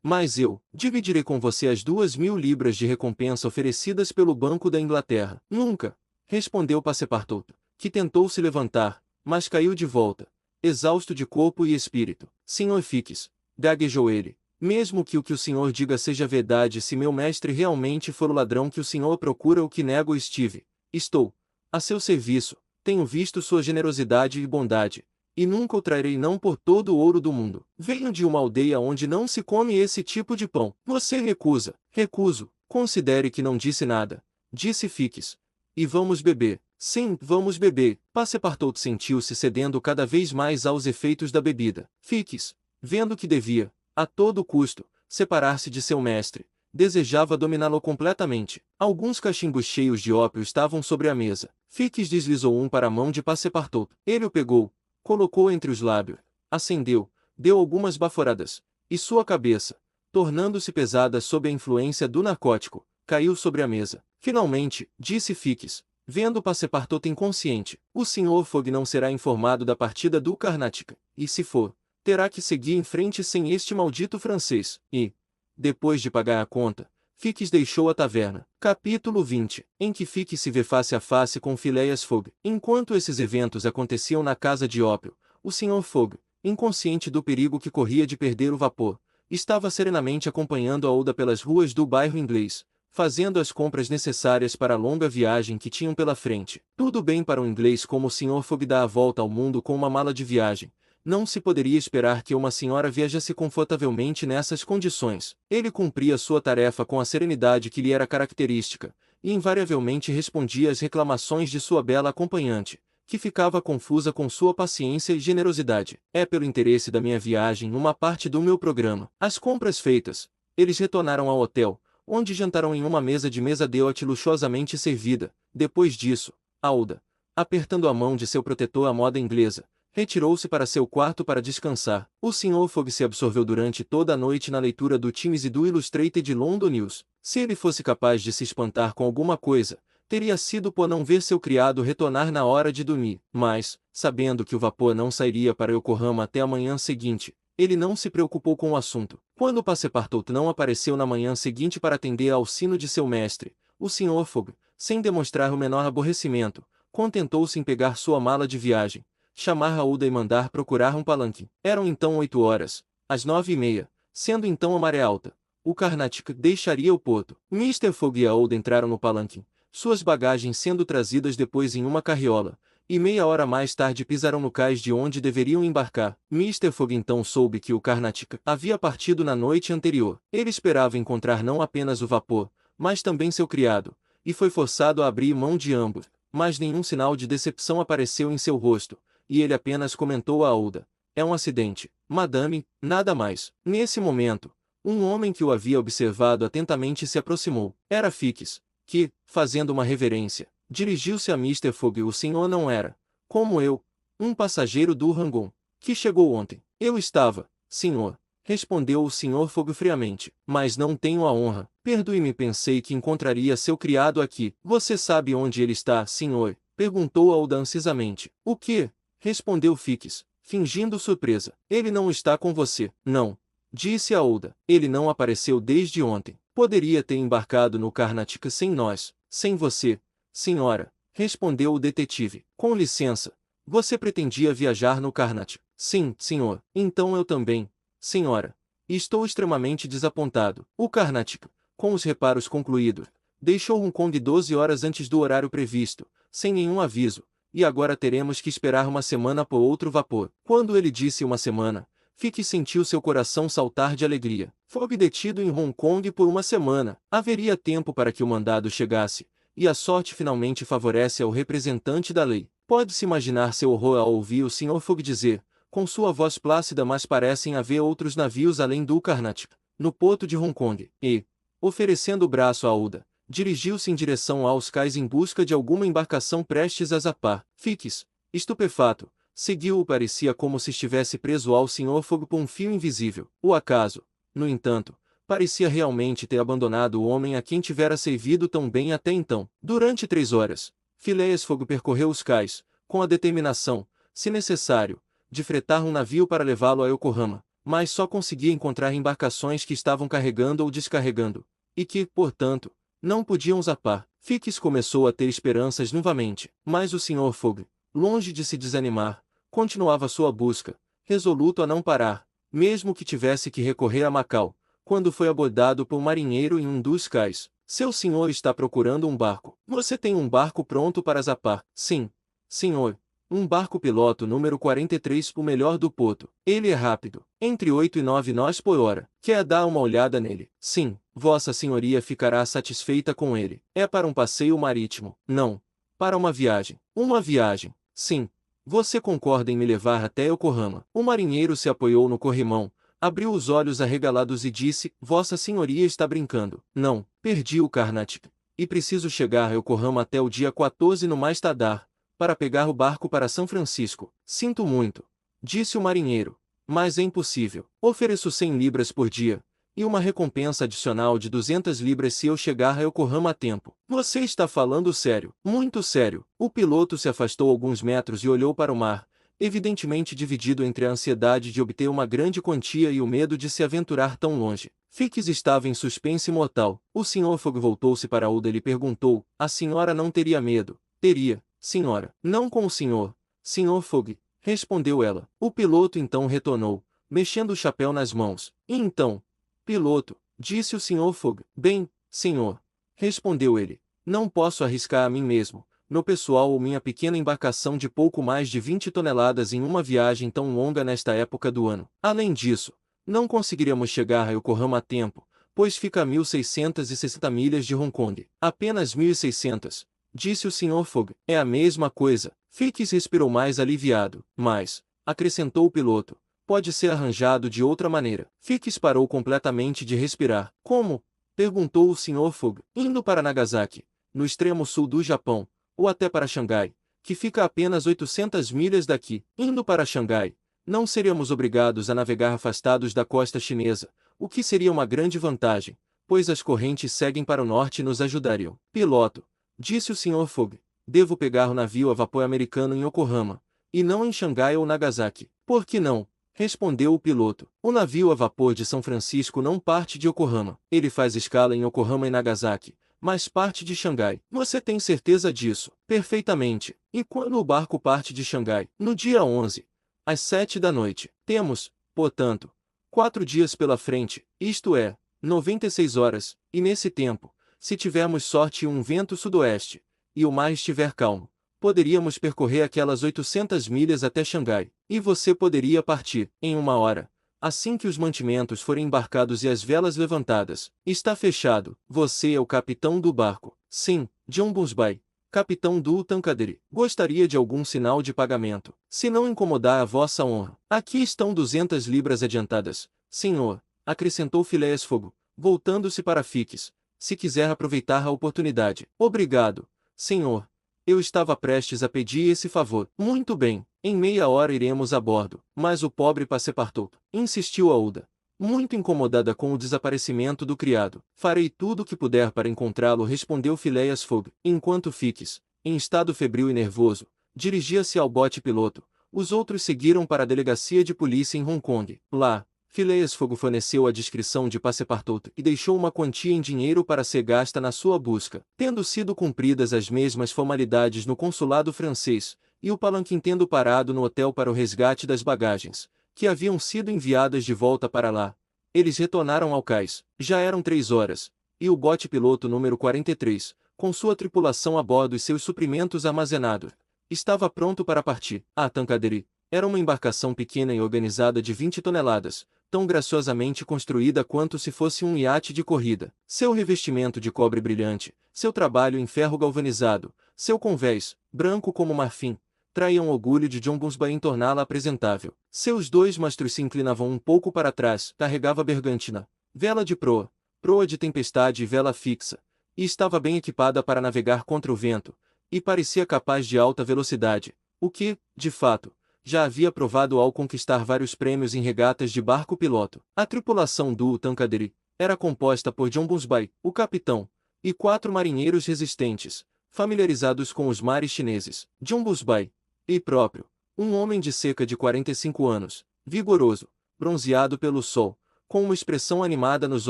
Mas eu, dividirei com você as 2.000 libras de recompensa oferecidas pelo Banco da Inglaterra. Nunca, respondeu Passepartout, que tentou se levantar, mas caiu de volta, exausto de corpo e espírito. Sr. Fix, gaguejou ele, mesmo que o que o senhor diga seja verdade, se meu mestre realmente for o ladrão que o senhor procura ou que nego estou a seu serviço, tenho visto sua generosidade e bondade, e nunca o trairei não por todo o ouro do mundo. Venho de uma aldeia onde não se come esse tipo de pão. Você recusa. Recuso. Considere que não disse nada, disse Fix. E vamos beber. Sim, vamos beber. Passepartout sentiu-se cedendo cada vez mais aos efeitos da bebida. Fix, vendo que devia, a todo custo, separar-se de seu mestre, desejava dominá-lo completamente. Alguns cachimbos cheios de ópio estavam sobre a mesa. Fix deslizou um para a mão de Passepartout. Ele o pegou, colocou entre os lábios, acendeu, deu algumas baforadas, e sua cabeça, tornando-se pesada sob a influência do narcótico, caiu sobre a mesa. Finalmente, disse Fix, vendo Passepartout inconsciente, o Sr. Fogg não será informado da partida do Carnatic, e se for, terá que seguir em frente sem este maldito francês. E, depois de pagar a conta, Fix deixou a taverna. Capítulo 20, em que Fix se vê face a face com Phileas Fogg. Enquanto esses eventos aconteciam na casa de ópio, o Sr. Fogg, inconsciente do perigo que corria de perder o vapor, estava serenamente acompanhando a Aouda pelas ruas do bairro inglês, fazendo as compras necessárias para a longa viagem que tinham pela frente. Tudo bem para um inglês como o Sr. Fogg dar a volta ao mundo com uma mala de viagem. Não se poderia esperar que uma senhora viajasse confortavelmente nessas condições. Ele cumpria sua tarefa com a serenidade que lhe era característica, e invariavelmente respondia às reclamações de sua bela acompanhante, que ficava confusa com sua paciência e generosidade. É pelo interesse da minha viagem uma parte do meu programa. As compras feitas, eles retornaram ao hotel, onde jantaram em uma mesa de mesa d'hôte luxuosamente servida. Depois disso, Aouda, apertando a mão de seu protetor à moda inglesa, retirou-se para seu quarto para descansar. O Sr. Fogg se absorveu durante toda a noite na leitura do Times e do Illustrated London News. Se ele fosse capaz de se espantar com alguma coisa, teria sido por não ver seu criado retornar na hora de dormir. Mas, sabendo que o vapor não sairia para Yokohama até a manhã seguinte, ele não se preocupou com o assunto. Quando Passepartout não apareceu na manhã seguinte para atender ao sino de seu mestre, o Sr. Fogg, sem demonstrar o menor aborrecimento, contentou-se em pegar sua mala de viagem, chamar Aouda e mandar procurar um palanque. Eram então 8 horas, às 9h30, sendo então a maré alta. O Karnataka deixaria o porto. Mr. Fogg e Aouda entraram no palanque, suas bagagens sendo trazidas depois em uma carriola, e meia hora mais tarde pisaram no cais de onde deveriam embarcar. Mr. Fogg então soube que o Karnataka havia partido na noite anterior. Ele esperava encontrar não apenas o vapor, mas também seu criado, e foi forçado a abrir mão de ambos, mas nenhum sinal de decepção apareceu em seu rosto, e ele apenas comentou a Aouda: "É um acidente, madame, nada mais." Nesse momento, um homem que o havia observado atentamente se aproximou. Era Fix, que, fazendo uma reverência, dirigiu-se a Mr. Fogg. "O senhor não era, como eu, um passageiro do Rangoon, que chegou ontem?" "Eu estava, senhor," respondeu o Sr. Fogg friamente, "mas não tenho a honra." "Perdoe-me, pensei que encontraria seu criado aqui." "Você sabe onde ele está, senhor?" perguntou Aouda ansiosamente. "O quê?" respondeu Fix, fingindo surpresa. "Ele não está com você." "Não," disse Aouda. "Ele não apareceu desde ontem." "Poderia ter embarcado no Karnataka sem nós." "Sem você, senhora," respondeu o detetive. "Com licença, você pretendia viajar no Karnataka?" "Sim, senhor." "Então eu também, senhora. Estou extremamente desapontado." O Karnataka, com os reparos concluídos, deixou Hong Kong 12 horas antes do horário previsto, sem nenhum aviso, e agora teremos que esperar uma semana por outro vapor. Quando ele disse uma semana, Fix sentiu seu coração saltar de alegria. Fogg detido em Hong Kong por uma semana. Haveria tempo para que o mandado chegasse, e a sorte finalmente favorece ao representante da lei. Pode-se imaginar seu horror ao ouvir o Sr. Fogg dizer, com sua voz plácida: "Mas parecem haver outros navios além do Karnataka, no porto de Hong Kong." E, oferecendo o braço a Aouda, dirigiu-se em direção aos cais em busca de alguma embarcação prestes a zapar. Fix, estupefato, seguiu-o. Parecia como se estivesse preso ao Sr. Fogg por um fio invisível. O acaso, no entanto, parecia realmente ter abandonado o homem a quem tivera servido tão bem até então. Durante 3 horas, Phileas Fogg percorreu os cais, com a determinação, se necessário, de fretar um navio para levá-lo a Yokohama, mas só conseguia encontrar embarcações que estavam carregando ou descarregando, e que, portanto, não podiam zapar. Fix começou a ter esperanças novamente, mas o Sr. Fogg, longe de se desanimar, continuava sua busca, resoluto a não parar, mesmo que tivesse que recorrer a Macau, quando foi abordado por um marinheiro em um dos cais. "Seu senhor está procurando um barco. Você tem um barco pronto para zapar?" "Sim, senhor. Um barco piloto número 43, o melhor do porto. Ele é rápido, entre 8 e 9 nós por hora. Quer dar uma olhada nele?" "Sim, Vossa Senhoria ficará satisfeita com ele." "É para um passeio marítimo?" "Não. Para uma viagem." "Uma viagem?" "Sim. Você concorda em me levar até Yokohama?" O marinheiro se apoiou no corrimão, abriu os olhos arregalados e disse: "Vossa Senhoria está brincando." "Não, perdi o Karnataka, e preciso chegar a Yokohama até o dia 14 no mais tardar, para pegar o barco para São Francisco." "Sinto muito," disse o marinheiro, "mas é impossível. Ofereço 100 libras por dia, e uma recompensa adicional de 200 libras se eu chegar a Yokohama a tempo." "Você está falando sério?" "Muito sério." O piloto se afastou alguns metros e olhou para o mar, evidentemente dividido entre a ansiedade de obter uma grande quantia e o medo de se aventurar tão longe. Fix estava em suspense mortal. O Sr. Fogg voltou-se para Aouda e lhe perguntou: "A senhora não teria medo?" "Teria, senhora." "Não com o senhor, Sr. Fogg," respondeu ela. O piloto então retornou, mexendo o chapéu nas mãos. "E então, piloto?" disse o Sr. Fogg. "Bem, senhor," respondeu ele, "não posso arriscar a mim mesmo, meu pessoal ou minha pequena embarcação de pouco mais de 20 toneladas em uma viagem tão longa nesta época do ano. Além disso, não conseguiríamos chegar a Yokohama a tempo, pois fica a 1.660 milhas de Hong Kong." "Apenas 1.600, disse o Sr. Fogg. "É a mesma coisa." Fix respirou mais aliviado. "Mas," acrescentou o piloto, "pode ser arranjado de outra maneira." Fix parou completamente de respirar. "Como?" perguntou o Sr. Fogg. "Indo para Nagasaki, no extremo sul do Japão, ou até para Xangai, que fica a apenas 800 milhas daqui." "Indo para Xangai, não seríamos obrigados a navegar afastados da costa chinesa, o que seria uma grande vantagem, pois as correntes seguem para o norte e nos ajudariam." "Piloto," disse o Sr. Fogg, "devo pegar o navio a vapor americano em Yokohama, e não em Xangai ou Nagasaki." "Por que não?" respondeu o piloto. "O navio a vapor de São Francisco não parte de Yokohama. Ele faz escala em Yokohama e Nagasaki, mas parte de Xangai. Você tem certeza disso? Perfeitamente. E quando o barco parte de Xangai? No dia 11, às 7 da noite. Temos, portanto, 4 dias pela frente, isto é, 96 horas, e nesse tempo, se tivermos sorte e um vento sudoeste, e o mar estiver calmo, poderíamos percorrer aquelas 800 milhas até Xangai, e você poderia partir, em 1 hora. Assim que os mantimentos forem embarcados e as velas levantadas, está fechado. Você é o capitão do barco. Sim, John Bunsby, capitão do Tancadere. Gostaria de algum sinal de pagamento. Se não incomodar a vossa honra. Aqui estão 200 libras adiantadas, senhor, acrescentou Phileas Fogg, voltando-se para Fix. Se quiser aproveitar a oportunidade. Obrigado, senhor. Eu estava prestes a pedir esse favor. Muito bem, em meia hora iremos a bordo. Mas o pobre Passepartout, insistiu Aouda, muito incomodada com o desaparecimento do criado. Farei tudo o que puder para encontrá-lo, respondeu Phileas Fogg, enquanto Fix, em estado febril e nervoso, dirigia-se ao bote piloto. Os outros seguiram para a delegacia de polícia em Hong Kong. Lá, Phileas Fogg forneceu a descrição de Passepartout e deixou uma quantia em dinheiro para ser gasta na sua busca. Tendo sido cumpridas as mesmas formalidades no consulado francês, e o palanquim tendo parado no hotel para o resgate das bagagens, que haviam sido enviadas de volta para lá, eles retornaram ao cais. Já eram 3 horas, e o bote piloto número 43, com sua tripulação a bordo e seus suprimentos armazenados, estava pronto para partir. A Tancadere era uma embarcação pequena e organizada de 20 toneladas, tão graciosamente construída quanto se fosse um iate de corrida. Seu revestimento de cobre brilhante, seu trabalho em ferro galvanizado, seu convés, branco como marfim, traíam orgulho de John Bunsby em torná-la apresentável. Seus 2 mastros se inclinavam um pouco para trás, carregava bergantina, vela de proa, proa de tempestade e vela fixa, e estava bem equipada para navegar contra o vento, e parecia capaz de alta velocidade, o que, de fato, já havia provado ao conquistar vários prêmios em regatas de barco-piloto. A tripulação do Tancadere era composta por John Bunsby, o capitão, e 4 marinheiros resistentes, familiarizados com os mares chineses. John Bunsby, e próprio, um homem de cerca de 45 anos, vigoroso, bronzeado pelo sol, com uma expressão animada nos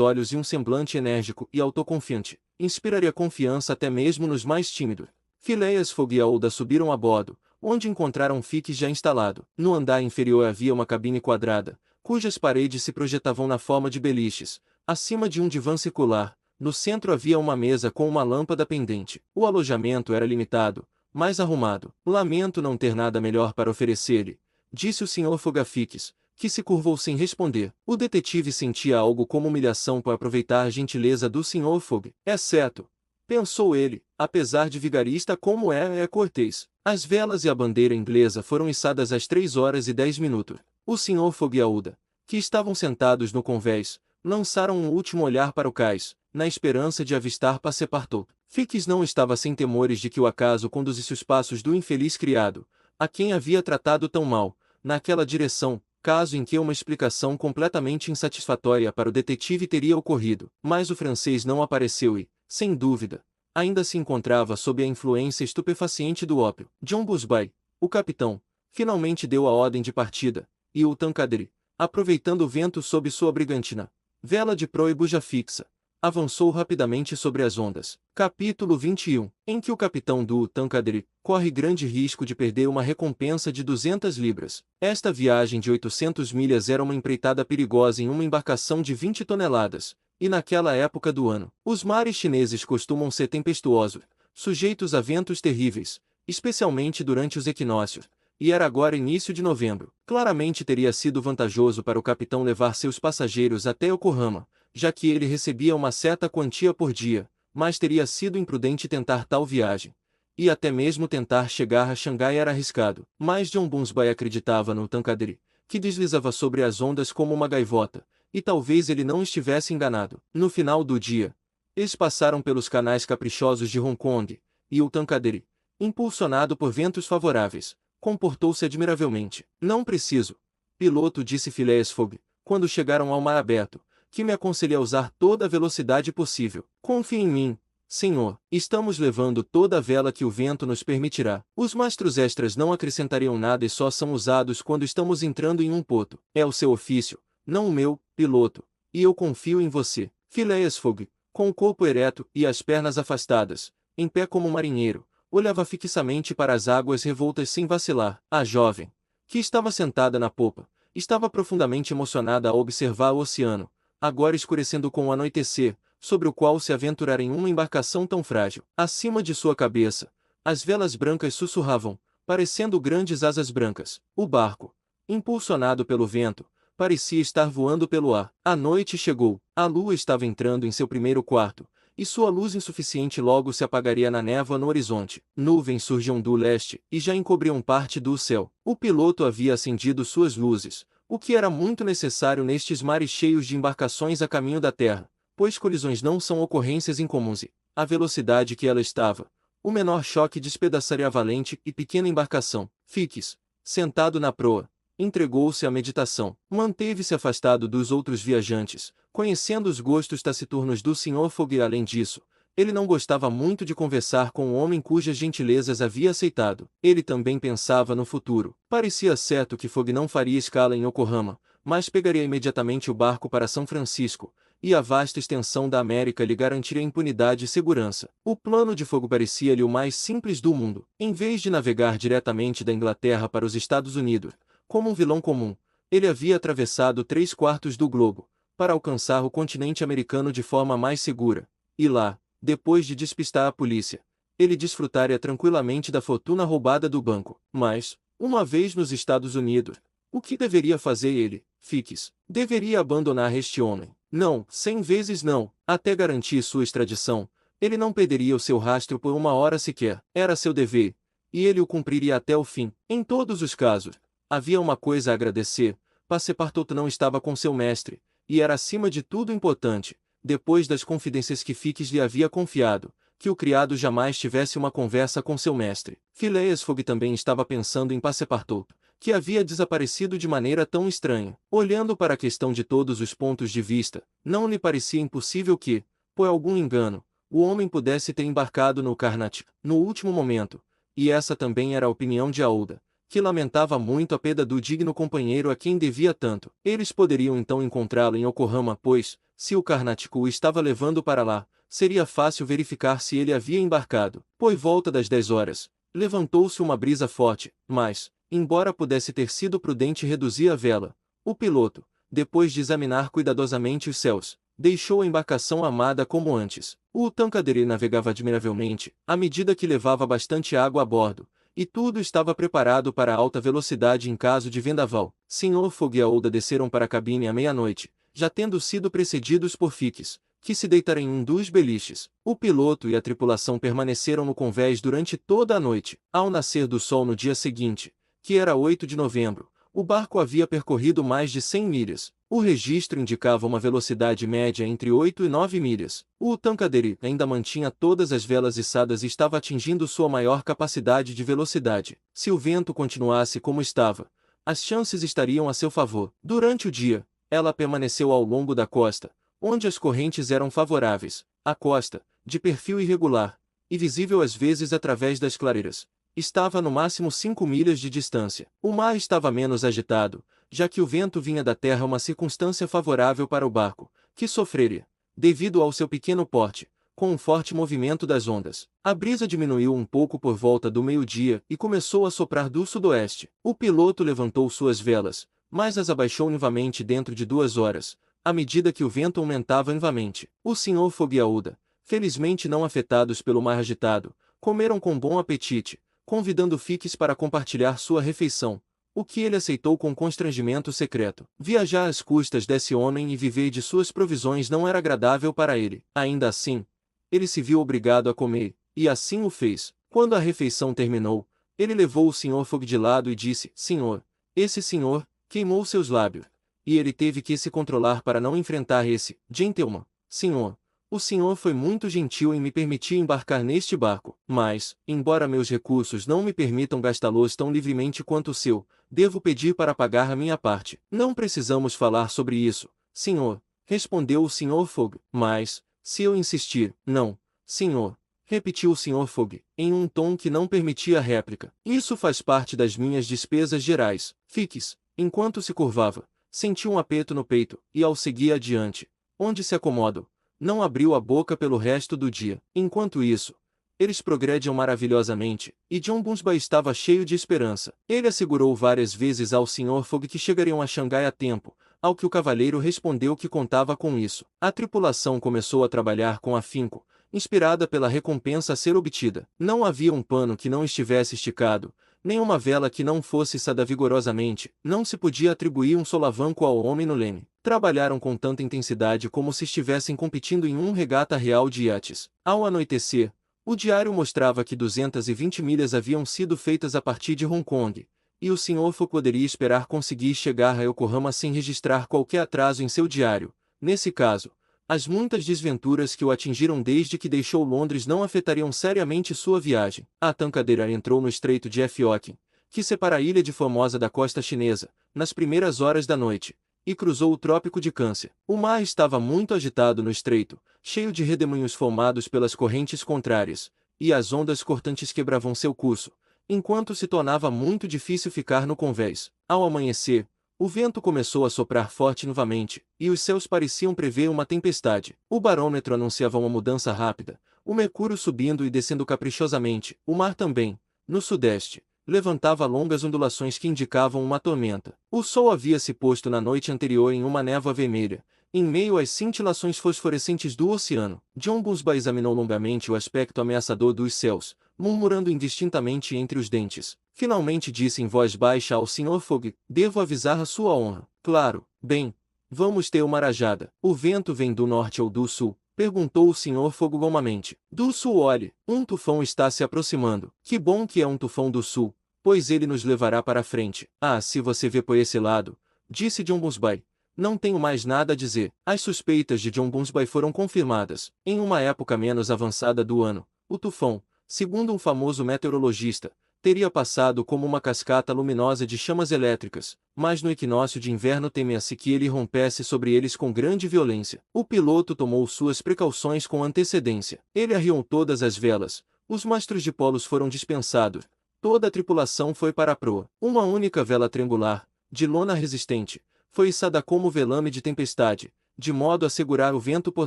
olhos e um semblante enérgico e autoconfiante, inspiraria confiança até mesmo nos mais tímidos. Phileas Fogg e Aouda subiram a bordo, onde encontraram Fix já instalado. No andar inferior havia uma cabine quadrada, cujas paredes se projetavam na forma de beliches, acima de um divã circular. No centro havia uma mesa com uma lâmpada pendente. O alojamento era limitado, mas arrumado. Lamento não ter nada melhor para oferecer-lhe, disse o Sr. Fogg a Fix, que se curvou sem responder. O detetive sentia algo como humilhação por aproveitar a gentileza do Sr. Fogg. Exceto, pensou ele, apesar de vigarista como é cortês. As velas e a bandeira inglesa foram içadas às 3 horas e 10 minutos. O Sr. Fogg e Aouda, que estavam sentados no convés, lançaram um último olhar para o cais, na esperança de avistar Passepartout. Fix não estava sem temores de que o acaso conduzisse os passos do infeliz criado, a quem havia tratado tão mal, naquela direção, caso em que uma explicação completamente insatisfatória para o detetive teria ocorrido. Mas o francês não apareceu e, sem dúvida, ainda se encontrava sob a influência estupefaciente do ópio. John Bunsby, o capitão, finalmente deu a ordem de partida, e o Tancadere, aproveitando o vento sob sua brigantina, vela de proa e buja fixa, avançou rapidamente sobre as ondas. Capítulo 21, em que o capitão do Tancadere corre grande risco de perder uma recompensa de 200 libras. Esta viagem de 800 milhas era uma empreitada perigosa em uma embarcação de 20 toneladas, e naquela época do ano, os mares chineses costumam ser tempestuosos, sujeitos a ventos terríveis, especialmente durante os equinócios, e era agora início de novembro. Claramente teria sido vantajoso para o capitão levar seus passageiros até Yokohama, já que ele recebia uma certa quantia por dia, mas teria sido imprudente tentar tal viagem. E até mesmo tentar chegar a Xangai era arriscado. Mas John Bunsby acreditava no Tancadere, que deslizava sobre as ondas como uma gaivota, e talvez ele não estivesse enganado. No final do dia, eles passaram pelos canais caprichosos de Hong Kong, e o Tancadere, impulsionado por ventos favoráveis, comportou-se admiravelmente. Não preciso, piloto, disse Phileas Fogg, quando chegaram ao mar aberto, que me aconselhe a usar toda a velocidade possível. Confie em mim, senhor. Estamos levando toda a vela que o vento nos permitirá. Os mastros extras não acrescentariam nada e só são usados quando estamos entrando em um porto. É o seu ofício, não o meu, piloto, e eu confio em você. Phileas Fogg, com o corpo ereto e as pernas afastadas, em pé como um marinheiro, olhava fixamente para as águas revoltas sem vacilar. A jovem, que estava sentada na popa, estava profundamente emocionada ao observar o oceano, agora escurecendo com o anoitecer, sobre o qual se aventurar em uma embarcação tão frágil. Acima de sua cabeça, as velas brancas sussurravam, parecendo grandes asas brancas. O barco, impulsionado pelo vento, parecia estar voando pelo ar. A noite chegou, a lua estava entrando em seu primeiro quarto, e sua luz insuficiente logo se apagaria na névoa no horizonte. Nuvens surgiam do leste e já encobriam parte do céu. O piloto havia acendido suas luzes, o que era muito necessário nestes mares cheios de embarcações a caminho da terra, pois colisões não são ocorrências incomuns e, à velocidade que ela estava, o menor choque despedaçaria a valente e pequena embarcação. Fiques, sentado na proa, entregou-se à meditação. Manteve-se afastado dos outros viajantes, conhecendo os gostos taciturnos do Sr. Fogg e além disso, ele não gostava muito de conversar com o homem cujas gentilezas havia aceitado. Ele também pensava no futuro. Parecia certo que Fogg não faria escala em Yokohama, mas pegaria imediatamente o barco para São Francisco, e a vasta extensão da América lhe garantiria impunidade e segurança. O plano de Fogg parecia-lhe o mais simples do mundo. Em vez de navegar diretamente da Inglaterra para os Estados Unidos, como um vilão comum, ele havia atravessado 3/4 do globo, para alcançar o continente americano de forma mais segura, e lá, depois de despistar a polícia, ele desfrutaria tranquilamente da fortuna roubada do banco. Mas, uma vez nos Estados Unidos, o que deveria fazer ele, Fiques? Deveria abandonar este homem. Não, 100 vezes não. Até garantir sua extradição, ele não perderia o seu rastro por uma hora sequer. Era seu dever, e ele o cumpriria até o fim. Em todos os casos, havia uma coisa a agradecer: Passepartout não estava com seu mestre, e era acima de tudo importante, depois das confidências que Fiques lhe havia confiado, que o criado jamais tivesse uma conversa com seu mestre. Phileas Fogg também estava pensando em Passepartout, que havia desaparecido de maneira tão estranha. Olhando para a questão de todos os pontos de vista, não lhe parecia impossível que, por algum engano, o homem pudesse ter embarcado no Carnatic no último momento, e essa também era a opinião de Aouda, que lamentava muito a perda do digno companheiro a quem devia tanto. Eles poderiam então encontrá-lo em Yokohama, pois, se o Carnatic o estava levando para lá, seria fácil verificar se ele havia embarcado. Por volta das 10 horas, levantou-se uma brisa forte, mas, embora pudesse ter sido prudente reduzir a vela, o piloto, depois de examinar cuidadosamente os céus, deixou a embarcação amada como antes. O Tankadere navegava admiravelmente, à medida que levava bastante água a bordo, e tudo estava preparado para alta velocidade em caso de vendaval. Sr. Fogg e Aouda desceram para a cabine à meia-noite, já tendo sido precedidos por Fiques, que se deitara em um dos beliches. O piloto e a tripulação permaneceram no convés durante toda a noite. Ao nascer do sol no dia seguinte, que era 8 de novembro, o barco havia percorrido mais de 100 milhas. O registro indicava uma velocidade média entre 8 e 9 milhas. O Tankadere ainda mantinha todas as velas içadas e estava atingindo sua maior capacidade de velocidade. Se o vento continuasse como estava, as chances estariam a seu favor. Durante o dia, ela permaneceu ao longo da costa, onde as correntes eram favoráveis. A costa, de perfil irregular, e visível às vezes através das clareiras, estava no máximo 5 milhas de distância. O mar estava menos agitado, já que o vento vinha da terra, uma circunstância favorável para o barco, que sofreria, devido ao seu pequeno porte, com um forte movimento das ondas. A brisa diminuiu um pouco por volta do meio-dia e começou a soprar do sudoeste. O piloto levantou suas velas, mas as abaixou novamente dentro de 2 horas, à medida que o vento aumentava novamente. O Sr. Fogg e Aouda, felizmente não afetados pelo mar agitado, comeram com bom apetite, convidando Fiques para compartilhar sua refeição, o que ele aceitou com constrangimento secreto. Viajar às custas desse homem e viver de suas provisões não era agradável para ele. Ainda assim, ele se viu obrigado a comer, e assim o fez. Quando a refeição terminou, ele levou o Sr. Fogg de lado e disse: Senhor, esse senhor queimou seus lábios, e ele teve que se controlar para não enfrentar esse gentleman. Senhor, o senhor foi muito gentil em me permitir embarcar neste barco, mas, embora meus recursos não me permitam gastá-los tão livremente quanto o seu, devo pedir para pagar a minha parte. Não precisamos falar sobre isso, senhor, respondeu o Sr. Fogg. Mas, se eu insistir, não, senhor, repetiu o Sr. Fogg, em um tom que não permitia réplica. Isso faz parte das minhas despesas gerais. Fiques, enquanto se curvava, sentiu um aperto no peito, e ao seguir adiante, onde se acomodam, não abriu a boca pelo resto do dia. Enquanto isso, eles progrediam maravilhosamente, e John Bunsby estava cheio de esperança. Ele assegurou várias vezes ao Sr. Fogg que chegariam a Xangai a tempo, ao que o cavalheiro respondeu que contava com isso. A tripulação começou a trabalhar com afinco, inspirada pela recompensa a ser obtida. Não havia um pano que não estivesse esticado, nem uma vela que não fosse içada vigorosamente, não se podia atribuir um solavanco ao homem no leme. Trabalharam com tanta intensidade como se estivessem competindo em um regata real de iates. Ao anoitecer, o diário mostrava que 220 milhas haviam sido feitas a partir de Hong Kong, e o Sr. Fogg poderia esperar conseguir chegar a Yokohama sem registrar qualquer atraso em seu diário. Nesse caso, as muitas desventuras que o atingiram desde que deixou Londres não afetariam seriamente sua viagem. A Tankadera entrou no estreito de F-Oken, que separa a ilha de Formosa da costa chinesa, nas primeiras horas da noite, e cruzou o Trópico de Câncer. O mar estava muito agitado no estreito, cheio de redemoinhos formados pelas correntes contrárias, e as ondas cortantes quebravam seu curso, enquanto se tornava muito difícil ficar no convés. Ao amanhecer, o vento começou a soprar forte novamente, e os céus pareciam prever uma tempestade. O barômetro anunciava uma mudança rápida, o mercúrio subindo e descendo caprichosamente. O mar também, no sudeste, levantava longas ondulações que indicavam uma tormenta. O sol havia se posto na noite anterior em uma névoa vermelha, em meio às cintilações fosforescentes do oceano. John Bunsby examinou longamente o aspecto ameaçador dos céus, murmurando indistintamente entre os dentes. Finalmente disse em voz baixa ao Sr. Fogg: "Devo avisar a sua honra." "Claro, bem. Vamos ter uma rajada." "O vento vem do norte ou do sul?" perguntou o Sr. Fogg calmamente. "Do sul, olhe. Um tufão está se aproximando." "Que bom que é um tufão do sul, pois ele nos levará para a frente." "Ah, se você vê por esse lado," disse John Bunsby. "Não tenho mais nada a dizer." As suspeitas de John Bunsby foram confirmadas. Em uma época menos avançada do ano, o tufão, segundo um famoso meteorologista, teria passado como uma cascata luminosa de chamas elétricas, mas no equinócio de inverno temia-se que ele rompesse sobre eles com grande violência. O piloto tomou suas precauções com antecedência. Ele arriou todas as velas, os mastros de polos foram dispensados, toda a tripulação foi para a proa. Uma única vela triangular, de lona resistente, foi içada como velame de tempestade, de modo a segurar o vento por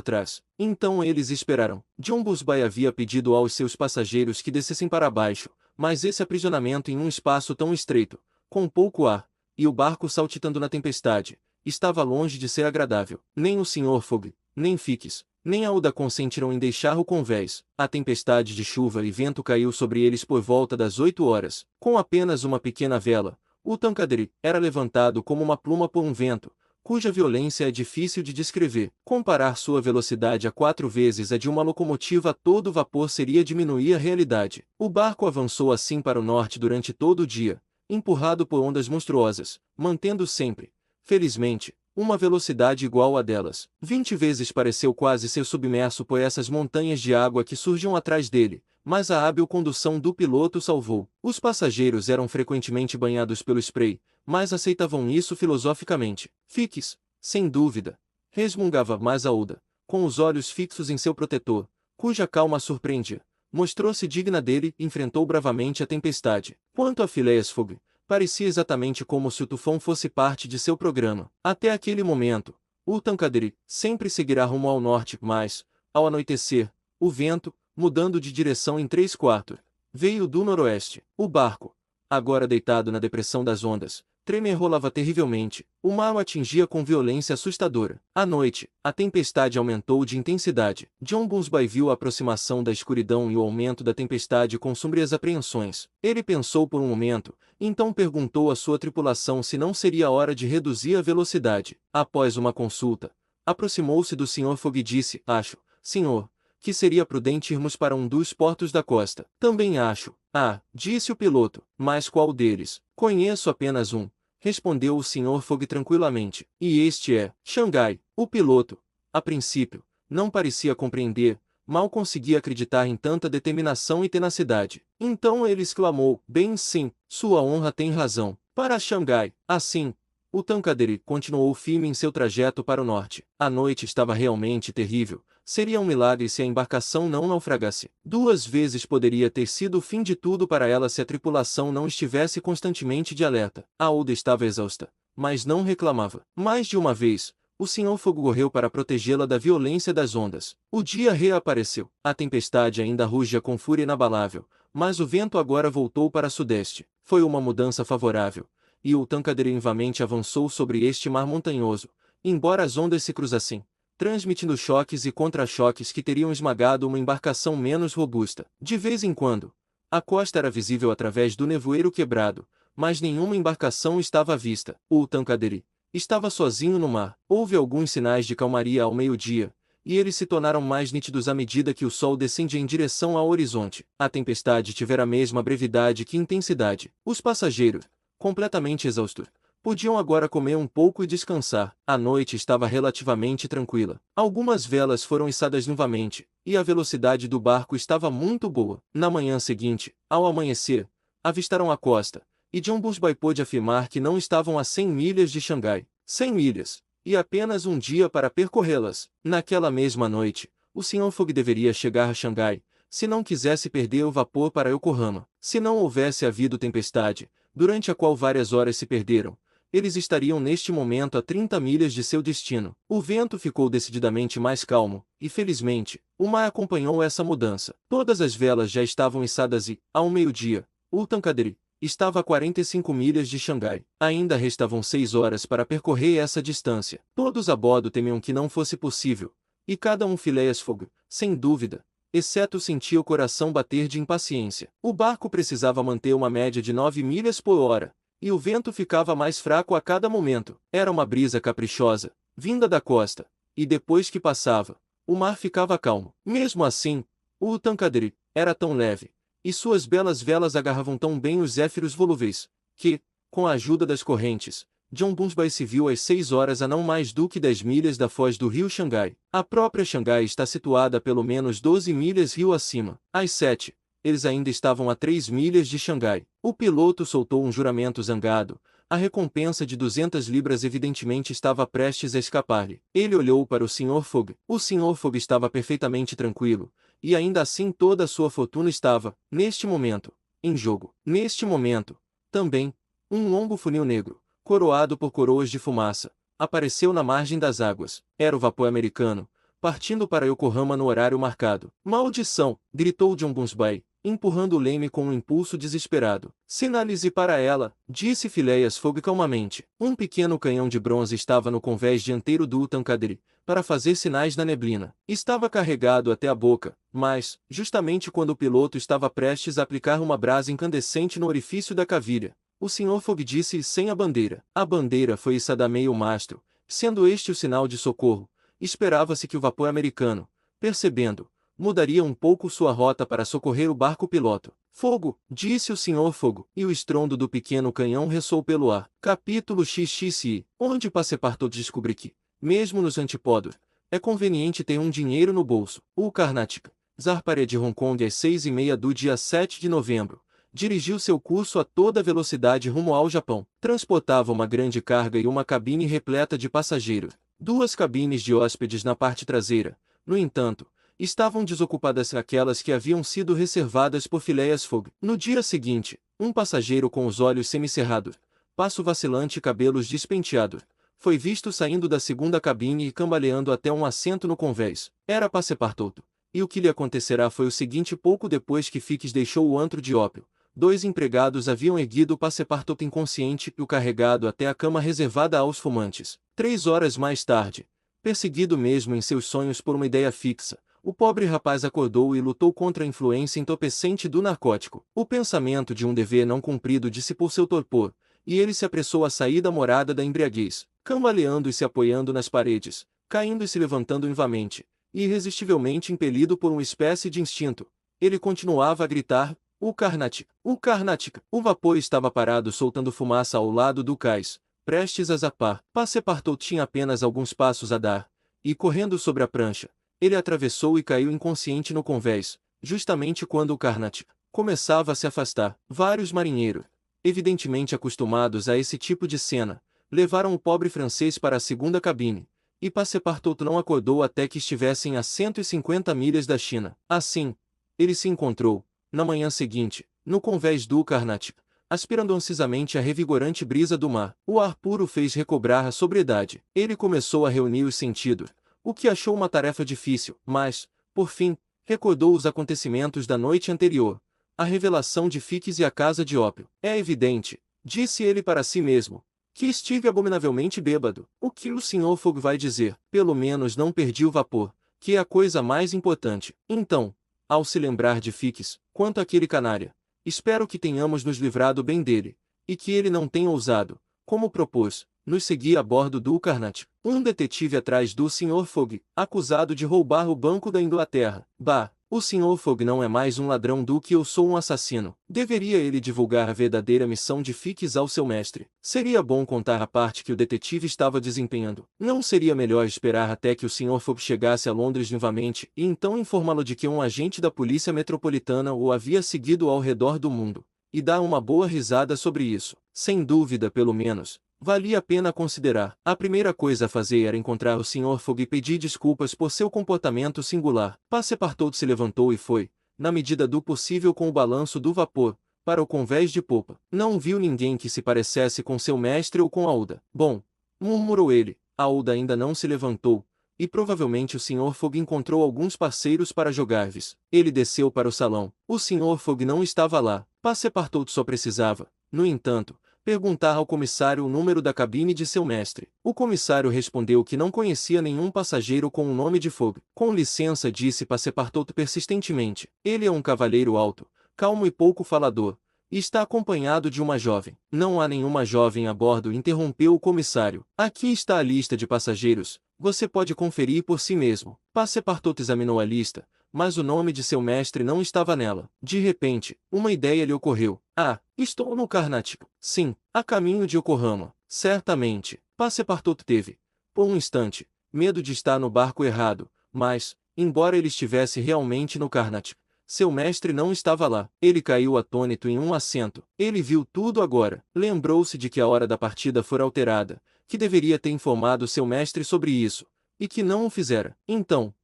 trás. Então eles esperaram. John Bunsby havia pedido aos seus passageiros que descessem para baixo, mas esse aprisionamento em um espaço tão estreito, com pouco ar, e o barco saltitando na tempestade, estava longe de ser agradável. Nem o Sr. Fogg, nem Fix, nem Aouda consentiram em deixar o convés. A tempestade de chuva e vento caiu sobre eles por volta das 8 horas. Com apenas uma pequena vela, o Tankadere era levantado como uma pluma por um vento, cuja violência é difícil de descrever. Comparar sua velocidade a 4 vezes a de uma locomotiva a todo vapor seria diminuir a realidade. O barco avançou assim para o norte durante todo o dia, empurrado por ondas monstruosas, mantendo sempre, felizmente, uma velocidade igual à delas. 20 vezes pareceu quase ser submerso por essas montanhas de água que surgiam atrás dele, mas a hábil condução do piloto salvou. Os passageiros eram frequentemente banhados pelo spray, mas aceitavam isso filosoficamente. Fix, sem dúvida, resmungava, mas Aouda, com os olhos fixos em seu protetor, cuja calma surpreendia, mostrou-se digna dele e enfrentou bravamente a tempestade. Quanto a Phileas Fogg, parecia exatamente como se o tufão fosse parte de seu programa. Até aquele momento, o Tankadere sempre seguirá rumo ao norte, mas, ao anoitecer, o vento, mudando de direção em 3/4, veio do noroeste. O barco, agora deitado na depressão das ondas, tremerolava terrivelmente. O mar o atingia com violência assustadora. À noite, a tempestade aumentou de intensidade. John Bunsby viu a aproximação da escuridão e o aumento da tempestade com sombrias apreensões. Ele pensou por um momento, então perguntou à sua tripulação se não seria hora de reduzir a velocidade. Após uma consulta, aproximou-se do Sr. Fogg e disse: "Acho, senhor, que seria prudente irmos para um dos portos da costa." "Também acho." "Ah," disse o piloto, "mas qual deles?" "Conheço apenas um," respondeu o Sr. Fogg tranquilamente. "E este é Xangai." O piloto, a princípio, não parecia compreender, mal conseguia acreditar em tanta determinação e tenacidade. Então ele exclamou: "Bem sim, sua honra tem razão. Para Xangai." Assim, o Tankadere continuou firme em seu trajeto para o norte. A noite estava realmente terrível. Seria um milagre se a embarcação não naufragasse. 2 vezes poderia ter sido o fim de tudo para ela se a tripulação não estivesse constantemente de alerta. Aouda estava exausta, mas não reclamava. Mais de uma vez, O Sr. Fogo correu para protegê-la da violência das ondas. O dia reapareceu. A tempestade ainda rugia com fúria inabalável, mas o vento agora voltou para sudeste. Foi uma mudança favorável, e o Tancadere vivamente avançou sobre este mar montanhoso, embora as ondas se cruzassem, transmitindo choques e contra-choques que teriam esmagado uma embarcação menos robusta. De vez em quando, a costa era visível através do nevoeiro quebrado, mas nenhuma embarcação estava à vista. O Tancadere estava sozinho no mar. Houve alguns sinais de calmaria ao meio-dia, e eles se tornaram mais nítidos à medida que o sol descendia em direção ao horizonte. A tempestade tivera a mesma brevidade que intensidade. Os passageiros, completamente exaustos, podiam agora comer um pouco e descansar. A noite estava relativamente tranquila. Algumas velas foram içadas novamente, e a velocidade do barco estava muito boa. Na manhã seguinte, ao amanhecer, avistaram a costa, e John Bunsby pôde afirmar que não estavam a 100 milhas de Xangai. 100 milhas, e apenas um dia para percorrê-las. Naquela mesma noite, o Sr. Fogg deveria chegar a Xangai, se não quisesse perder o vapor para Yokohama. Se não houvesse havido tempestade, durante a qual várias horas se perderam, eles estariam neste momento a 30 milhas de seu destino. O vento ficou decididamente mais calmo, e felizmente, o mar acompanhou essa mudança. Todas as velas já estavam içadas e, ao meio-dia, o Tancadere estava a 45 milhas de Xangai. Ainda restavam 6 horas para percorrer essa distância. Todos a bordo temiam que não fosse possível, e cada um Phileas Fogg, sem dúvida, exceto sentia o coração bater de impaciência. O barco precisava manter uma média de 9 milhas por hora, e o vento ficava mais fraco a cada momento. Era uma brisa caprichosa, vinda da costa, e depois que passava, o mar ficava calmo. Mesmo assim, o Tancadere era tão leve, e suas belas velas agarravam tão bem os zéfiros volúveis, que, com a ajuda das correntes, John Bunsby se viu às 6 horas a não mais do que 10 milhas da foz do rio Xangai. A própria Xangai está situada a pelo menos 12 milhas rio acima. Às 7, eles ainda estavam a 3 milhas de Xangai. O piloto soltou um juramento zangado. A recompensa de 200 libras evidentemente estava prestes a escapar-lhe. Ele olhou para o Sr. Fogg. O Sr. Fogg estava perfeitamente tranquilo, e ainda assim toda a sua fortuna estava, neste momento, em jogo. Neste momento, também, um longo funil negro, coroado por coroas de fumaça, apareceu na margem das águas. Era o vapor americano, partindo para Yokohama no horário marcado. Maldição! Gritou John Bunsby, empurrando o leme com um impulso desesperado. Sinalize para ela, disse Phileas Fogg calmamente. Um pequeno canhão de bronze estava no convés dianteiro do Tancadere, para fazer sinais na neblina. Estava carregado até a boca, mas, justamente quando o piloto estava prestes a aplicar uma brasa incandescente no orifício da cavilha, o Sr. Fogg disse sem a bandeira. A bandeira foi içada a meio mastro, sendo este o sinal de socorro. Esperava-se que o vapor americano, percebendo, mudaria um pouco sua rota para socorrer o barco piloto. Fogo, disse o Sr. Fogg, e o estrondo do pequeno canhão ressoou pelo ar. Capítulo XXI, onde Passepartout descobre que, mesmo nos antípodos, é conveniente ter um dinheiro no bolso. O Karnataka zarparia de Hong Kong às 6h30 do dia 7 de novembro. Dirigiu seu curso a toda velocidade rumo ao Japão. Transportava uma grande carga e uma cabine repleta de passageiros. 2 cabines de hóspedes na parte traseira, no entanto, estavam desocupadas aquelas que haviam sido reservadas por Phileas Fogg. No dia seguinte, um passageiro com os olhos semicerrados, passo vacilante e cabelos despenteados, foi visto saindo da segunda cabine e cambaleando até um assento no convés. Era Passepartout. E o que lhe acontecerá foi o seguinte: pouco depois que Fix deixou o antro de ópio, 2 empregados haviam erguido o Passepartout inconsciente e o carregado até a cama reservada aos fumantes. 3 horas mais tarde, perseguido mesmo em seus sonhos por uma ideia fixa, o pobre rapaz acordou e lutou contra a influência entorpecente do narcótico. O pensamento de um dever não cumprido dissipou seu torpor, e ele se apressou a sair da morada da embriaguez, cambaleando e se apoiando nas paredes, caindo e se levantando vivamente, e irresistivelmente impelido por uma espécie de instinto. Ele continuava a gritar: o Karnataka! O Karnataka! O vapor estava parado soltando fumaça ao lado do cais, prestes a zapar. Passepartout tinha apenas alguns passos a dar, e correndo sobre a prancha, ele atravessou e caiu inconsciente no convés, justamente quando o Karnataka começava a se afastar. Vários marinheiros, evidentemente acostumados a esse tipo de cena, levaram o pobre francês para a segunda cabine, e Passepartout não acordou até que estivessem a 150 milhas da China. Assim, ele se encontrou, na manhã seguinte, no convés do Karnataka, aspirando ansiosamente a revigorante brisa do mar. O ar puro fez recobrar a sobriedade. Ele começou a reunir os sentidos, o que achou uma tarefa difícil, mas, por fim, recordou os acontecimentos da noite anterior, a revelação de Fix e a casa de ópio. É evidente, disse ele para si mesmo, que estive abominavelmente bêbado. O que o Sr. Fogg vai dizer? Pelo menos não perdi o vapor, que é a coisa mais importante. Então, ao se lembrar de Fix, quanto àquele canária, espero que tenhamos nos livrado bem dele, e que ele não tenha ousado, como propôs, nos seguir a bordo do Carnatic. Um detetive atrás do Sr. Fogg, acusado de roubar o Banco da Inglaterra. Bah, o Sr. Fogg não é mais um ladrão do que eu sou um assassino. Deveria ele divulgar a verdadeira missão de Fix ao seu mestre. Seria bom contar a parte que o detetive estava desempenhando. Não seria melhor esperar até que o Sr. Fogg chegasse a Londres novamente e então informá-lo de que um agente da Polícia Metropolitana o havia seguido ao redor do mundo, e dar uma boa risada sobre isso? Sem dúvida, pelo menos, valia a pena considerar. A primeira coisa a fazer era encontrar o Sr. Fogg e pedir desculpas por seu comportamento singular. Passepartout se levantou e foi, na medida do possível com o balanço do vapor, para o convés de popa. Não viu ninguém que se parecesse com seu mestre ou com Aouda. Bom, murmurou ele, Aouda ainda não se levantou, e provavelmente o Sr. Fogg encontrou alguns parceiros para jogar-vis. Ele desceu para o salão. O Sr. Fogg não estava lá. Passepartout só precisava, no entanto, perguntar ao comissário o número da cabine de seu mestre. O comissário respondeu que não conhecia nenhum passageiro com o nome de Fogg. Com licença, disse Passepartout persistentemente. Ele é um cavalheiro alto, calmo e pouco falador, e está acompanhado de uma jovem. Não há nenhuma jovem a bordo, interrompeu o comissário. Aqui está a lista de passageiros, você pode conferir por si mesmo. Passepartout examinou a lista, mas o nome de seu mestre não estava nela. De repente, uma ideia lhe ocorreu. Ah, estou no Carnatic. Sim, a caminho de Yokohama. Certamente. Passepartout teve, por um instante, medo de estar no barco errado, mas, embora ele estivesse realmente no Carnatic, seu mestre não estava lá. Ele caiu atônito em um assento. Ele viu tudo agora. Lembrou-se de que a hora da partida fora alterada, que deveria ter informado seu mestre sobre isso, e que não o fizera. Então,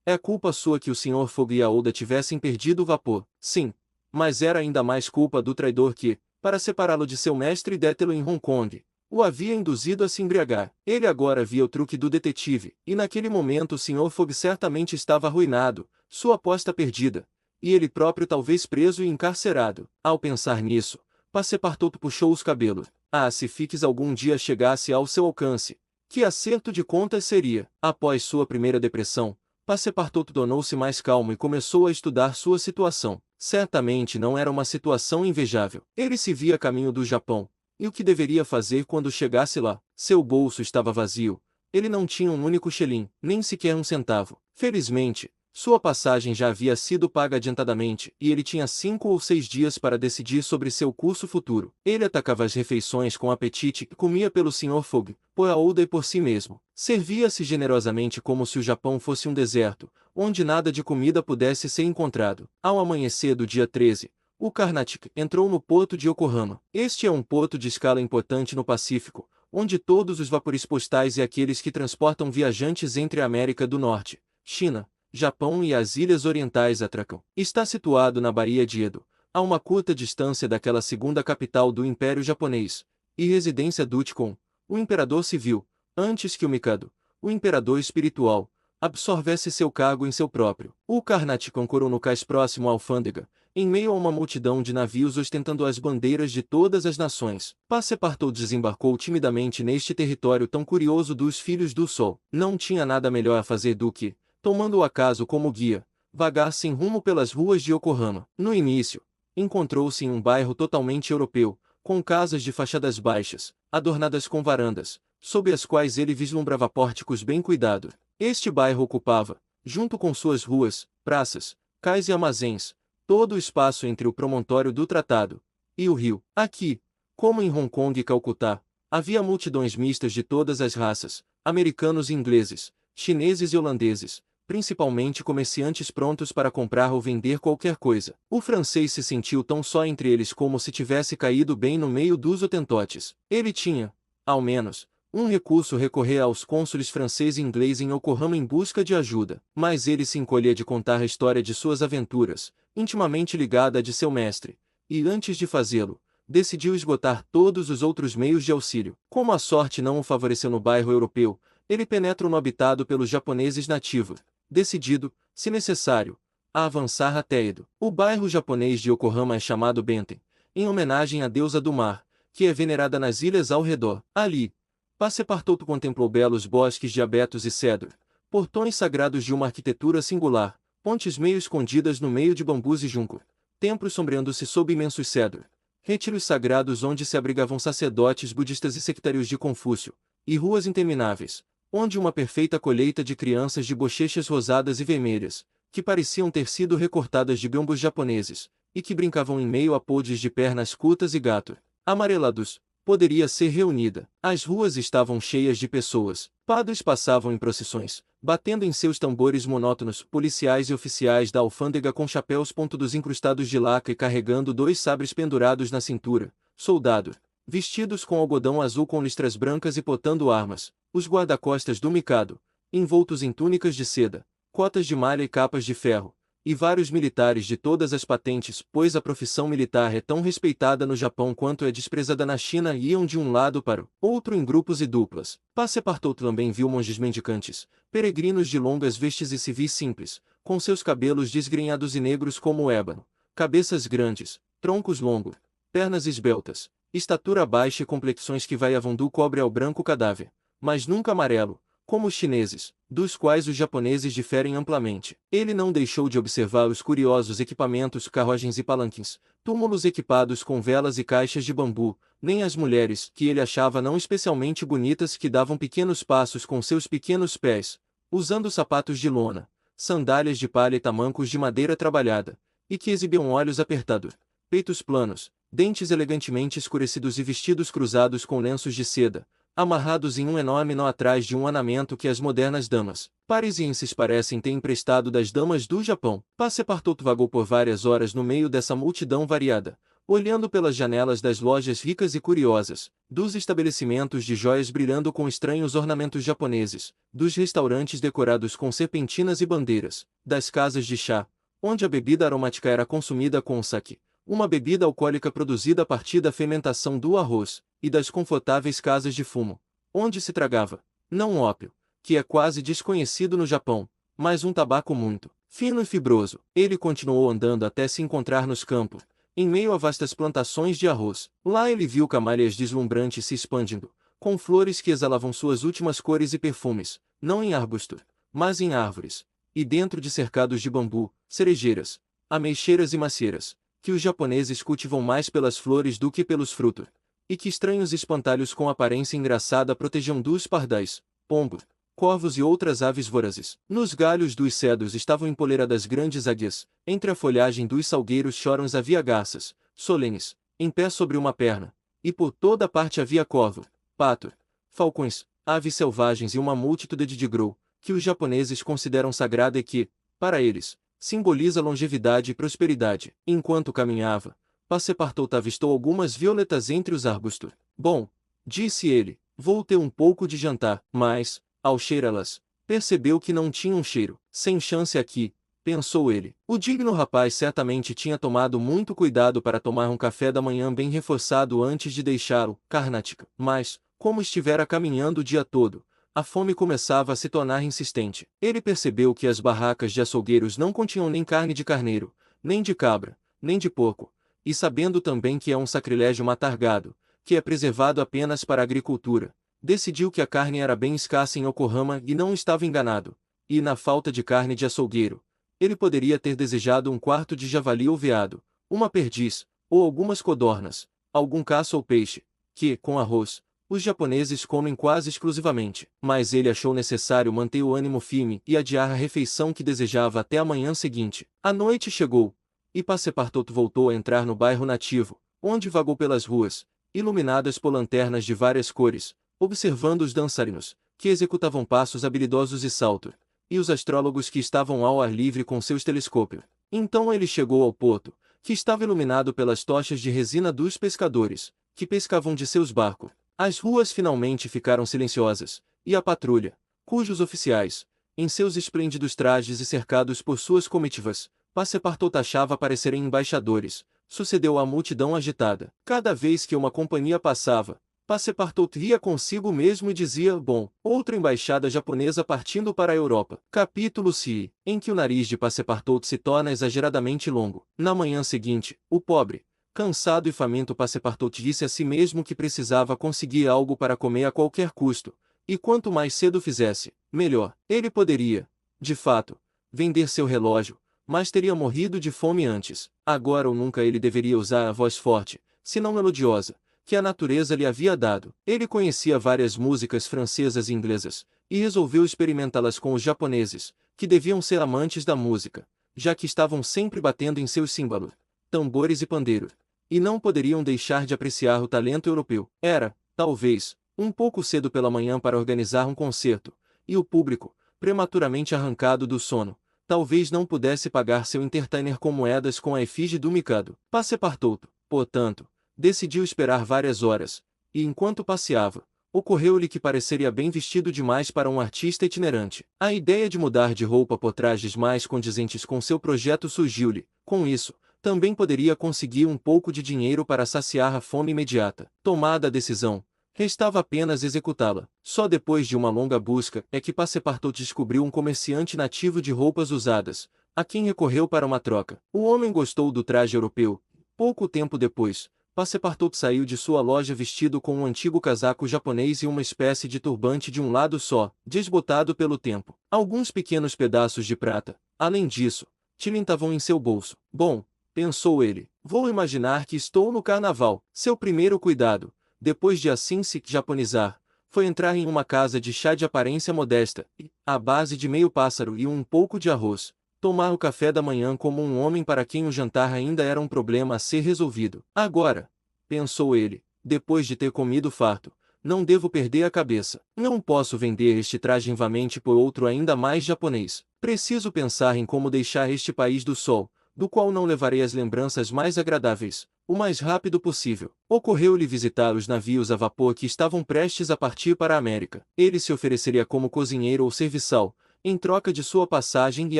é culpa sua que o Sr. Fogg e Aouda tivessem perdido o vapor. Sim, mas era ainda mais culpa do traidor que, para separá-lo de seu mestre e detê-lo em Hong Kong, o havia induzido a se embriagar. Ele agora via o truque do detetive, e naquele momento o Sr. Fogg certamente estava arruinado, sua aposta perdida, e ele próprio talvez preso e encarcerado. Ao pensar nisso, Passepartout puxou os cabelos. Ah, se Fix algum dia chegasse ao seu alcance, que acerto de contas seria! Após sua primeira depressão, Passepartout tornou-se mais calmo e começou a estudar sua situação. Certamente não era uma situação invejável. Ele se via a caminho do Japão, e o que deveria fazer quando chegasse lá? Seu bolso estava vazio. Ele não tinha um único xelim, nem sequer um centavo. Felizmente, sua passagem já havia sido paga adiantadamente, e ele tinha 5 ou 6 dias para decidir sobre seu curso futuro. Ele atacava as refeições com apetite e comia pelo Sr. Fogg, por Aouda e por si mesmo. Servia-se generosamente como se o Japão fosse um deserto, onde nada de comida pudesse ser encontrado. Ao amanhecer do dia 13, o Carnatic entrou no porto de Yokohama. Este é um porto de escala importante no Pacífico, onde todos os vapores postais e aqueles que transportam viajantes entre a América do Norte, China, Japão e as Ilhas Orientais atracam. Está situado na Baía de Edo, a uma curta distância daquela segunda capital do Império Japonês, e residência do Utkon, o imperador civil, antes que o Mikado, o imperador espiritual, absorvesse seu cargo em seu próprio. O Carnatic ancorou no cais próximo à alfândega, em meio a uma multidão de navios ostentando as bandeiras de todas as nações. Passepartout desembarcou timidamente neste território tão curioso dos Filhos do Sol. Não tinha nada melhor a fazer do que, tomando o acaso como guia, vagar sem rumo pelas ruas de Yokohama. No início, encontrou-se em um bairro totalmente europeu, com casas de fachadas baixas, adornadas com varandas, sob as quais ele vislumbrava pórticos bem cuidados. Este bairro ocupava, junto com suas ruas, praças, cais e armazéns, todo o espaço entre o promontório do Tratado e o rio. Aqui, como em Hong Kong e Calcutá, havia multidões mistas de todas as raças, americanos e ingleses, chineses e holandeses, principalmente comerciantes prontos para comprar ou vender qualquer coisa. O francês se sentiu tão só entre eles como se tivesse caído bem no meio dos hotentotes. Ele tinha, ao menos, um recurso: recorrer aos cônsules francês e inglês em Yokohama em busca de ajuda. Mas ele se encolhia de contar a história de suas aventuras, intimamente ligada à de seu mestre, e antes de fazê-lo, decidiu esgotar todos os outros meios de auxílio. Como a sorte não o favoreceu no bairro europeu, ele penetra no habitado pelos japoneses nativos, decidido, se necessário, a avançar até Edo. O bairro japonês de Yokohama é chamado Benten, em homenagem à deusa do mar, que é venerada nas ilhas ao redor. Ali, Passepartout contemplou belos bosques de abetos e cedro, portões sagrados de uma arquitetura singular, pontes meio escondidas no meio de bambus e junco, templos sombreando-se sob imensos cedros, retiros sagrados onde se abrigavam sacerdotes budistas e sectários de Confúcio, e ruas intermináveis, onde uma perfeita colheita de crianças de bochechas rosadas e vermelhas, que pareciam ter sido recortadas de bambus japoneses, e que brincavam em meio a podres de pernas curtas e gatos amarelados, poderia ser reunida. As ruas estavam cheias de pessoas, padres passavam em procissões, batendo em seus tambores monótonos, policiais e oficiais da alfândega com chapéus pontudos incrustados de laca e carregando 2 sabres pendurados na cintura, soldados, vestidos com algodão azul com listras brancas e potando armas, os guarda-costas do Mikado, envoltos em túnicas de seda, cotas de malha e capas de ferro, e vários militares de todas as patentes, pois a profissão militar é tão respeitada no Japão quanto é desprezada na China, e iam de um lado para o outro em grupos e duplas. Passepartout também viu monges mendicantes, peregrinos de longas vestes e civis simples, com seus cabelos desgrenhados e negros como o ébano, cabeças grandes, troncos longos, pernas esbeltas, estatura baixa e complexões que variavam do cobre ao branco cadáver, mas nunca amarelo, como os chineses, dos quais os japoneses diferem amplamente. Ele não deixou de observar os curiosos equipamentos, carruagens e palanquins, túmulos equipados com velas e caixas de bambu, nem as mulheres, que ele achava não especialmente bonitas, que davam pequenos passos com seus pequenos pés, usando sapatos de lona, sandálias de palha e tamancos de madeira trabalhada, e que exibiam olhos apertados, peitos planos, dentes elegantemente escurecidos e vestidos cruzados com lenços de seda, amarrados em um enorme nó atrás de um ornamento que as modernas damas parisienses parecem ter emprestado das damas do Japão. Passepartout vagou por várias horas no meio dessa multidão variada, olhando pelas janelas das lojas ricas e curiosas, dos estabelecimentos de joias brilhando com estranhos ornamentos japoneses, dos restaurantes decorados com serpentinas e bandeiras, das casas de chá, onde a bebida aromática era consumida com sake, uma bebida alcoólica produzida a partir da fermentação do arroz, e das confortáveis casas de fumo, onde se tragava, não ópio, que é quase desconhecido no Japão, mas um tabaco muito fino e fibroso. Ele continuou andando até se encontrar nos campos, em meio a vastas plantações de arroz. Lá ele viu camálias deslumbrantes se expandindo, com flores que exalavam suas últimas cores e perfumes, não em arbustos, mas em árvores, e dentro de cercados de bambu, cerejeiras, ameixeiras e macieiras, que os japoneses cultivam mais pelas flores do que pelos frutos, e que estranhos espantalhos com aparência engraçada protegiam dos pardais, pombos, corvos e outras aves vorazes. Nos galhos dos cedros estavam empoleiradas grandes águias, entre a folhagem dos salgueiros chorões havia garças, solenes, em pé sobre uma perna, e por toda parte havia corvo, pato, falcões, aves selvagens e uma multitude de digrou, que os japoneses consideram sagrada e que, para eles, simboliza longevidade e prosperidade. Enquanto caminhava, Passepartout avistou algumas violetas entre os arbustos. Bom, disse ele, vou ter um pouco de jantar, mas, ao cheirá-las, percebeu que não tinham cheiro. Sem chance aqui, pensou ele. O digno rapaz certamente tinha tomado muito cuidado para tomar um café da manhã bem reforçado antes de deixá-lo, Karnataka. Mas, como estivera caminhando o dia todo, a fome começava a se tornar insistente. Ele percebeu que as barracas de açougueiros não continham nem carne de carneiro, nem de cabra, nem de porco, e sabendo também que é um sacrilégio matar gado, que é preservado apenas para a agricultura, decidiu que a carne era bem escassa em Yokohama e não estava enganado, e na falta de carne de açougueiro, ele poderia ter desejado um quarto de javali ou veado, uma perdiz, ou algumas codornas, algum caça ou peixe, que, com arroz, os japoneses comem quase exclusivamente. Mas ele achou necessário manter o ânimo firme e adiar a refeição que desejava até a manhã seguinte. A noite chegou, e Passepartout voltou a entrar no bairro nativo, onde vagou pelas ruas, iluminadas por lanternas de várias cores, observando os dançarinos, que executavam passos habilidosos e saltos, e os astrólogos que estavam ao ar livre com seus telescópios. Então ele chegou ao porto, que estava iluminado pelas tochas de resina dos pescadores, que pescavam de seus barcos. As ruas finalmente ficaram silenciosas, e a patrulha, cujos oficiais, em seus esplêndidos trajes e cercados por suas comitivas, Passepartout achava parecerem embaixadores, sucedeu à multidão agitada. Cada vez que uma companhia passava, Passepartout ria consigo mesmo e dizia: bom, outra embaixada japonesa partindo para a Europa. Capítulo CI, em que o nariz de Passepartout se torna exageradamente longo. Na manhã seguinte, o pobre, cansado e faminto Passepartout disse a si mesmo que precisava conseguir algo para comer a qualquer custo, e quanto mais cedo fizesse, melhor. Ele poderia, de fato, vender seu relógio, mas teria morrido de fome antes. Agora ou nunca ele deveria usar a voz forte, se não melodiosa, que a natureza lhe havia dado. Ele conhecia várias músicas francesas e inglesas, e resolveu experimentá-las com os japoneses, que deviam ser amantes da música, já que estavam sempre batendo em seus símbolos, tambores e pandeiros, e não poderiam deixar de apreciar o talento europeu. Era, talvez, um pouco cedo pela manhã para organizar um concerto, e o público, prematuramente arrancado do sono, talvez não pudesse pagar seu entertainer com moedas com a efígie do Mikado. Passepartout, portanto, decidiu esperar várias horas, e enquanto passeava, ocorreu-lhe que pareceria bem vestido demais para um artista itinerante. A ideia de mudar de roupa por trajes mais condizentes com seu projeto surgiu-lhe. Com isso, também poderia conseguir um pouco de dinheiro para saciar a fome imediata. Tomada a decisão, restava apenas executá-la. Só depois de uma longa busca é que Passepartout descobriu um comerciante nativo de roupas usadas, a quem recorreu para uma troca. O homem gostou do traje europeu. Pouco tempo depois, Passepartout saiu de sua loja vestido com um antigo casaco japonês e uma espécie de turbante de um lado só, desbotado pelo tempo. Alguns pequenos pedaços de prata, além disso, tilintavam em seu bolso. Bom, pensou ele, vou imaginar que estou no carnaval. Seu primeiro cuidado, depois de assim se japonizar, foi entrar em uma casa de chá de aparência modesta, e, à base de meio pássaro e um pouco de arroz, tomar o café da manhã como um homem para quem o jantar ainda era um problema a ser resolvido. Agora, pensou ele, depois de ter comido farto, não devo perder a cabeça. Não posso vender este traje invamente por outro ainda mais japonês. Preciso pensar em como deixar este país do sol, do qual não levarei as lembranças mais agradáveis, o mais rápido possível. Ocorreu-lhe visitar os navios a vapor que estavam prestes a partir para a América. Ele se ofereceria como cozinheiro ou serviçal, em troca de sua passagem e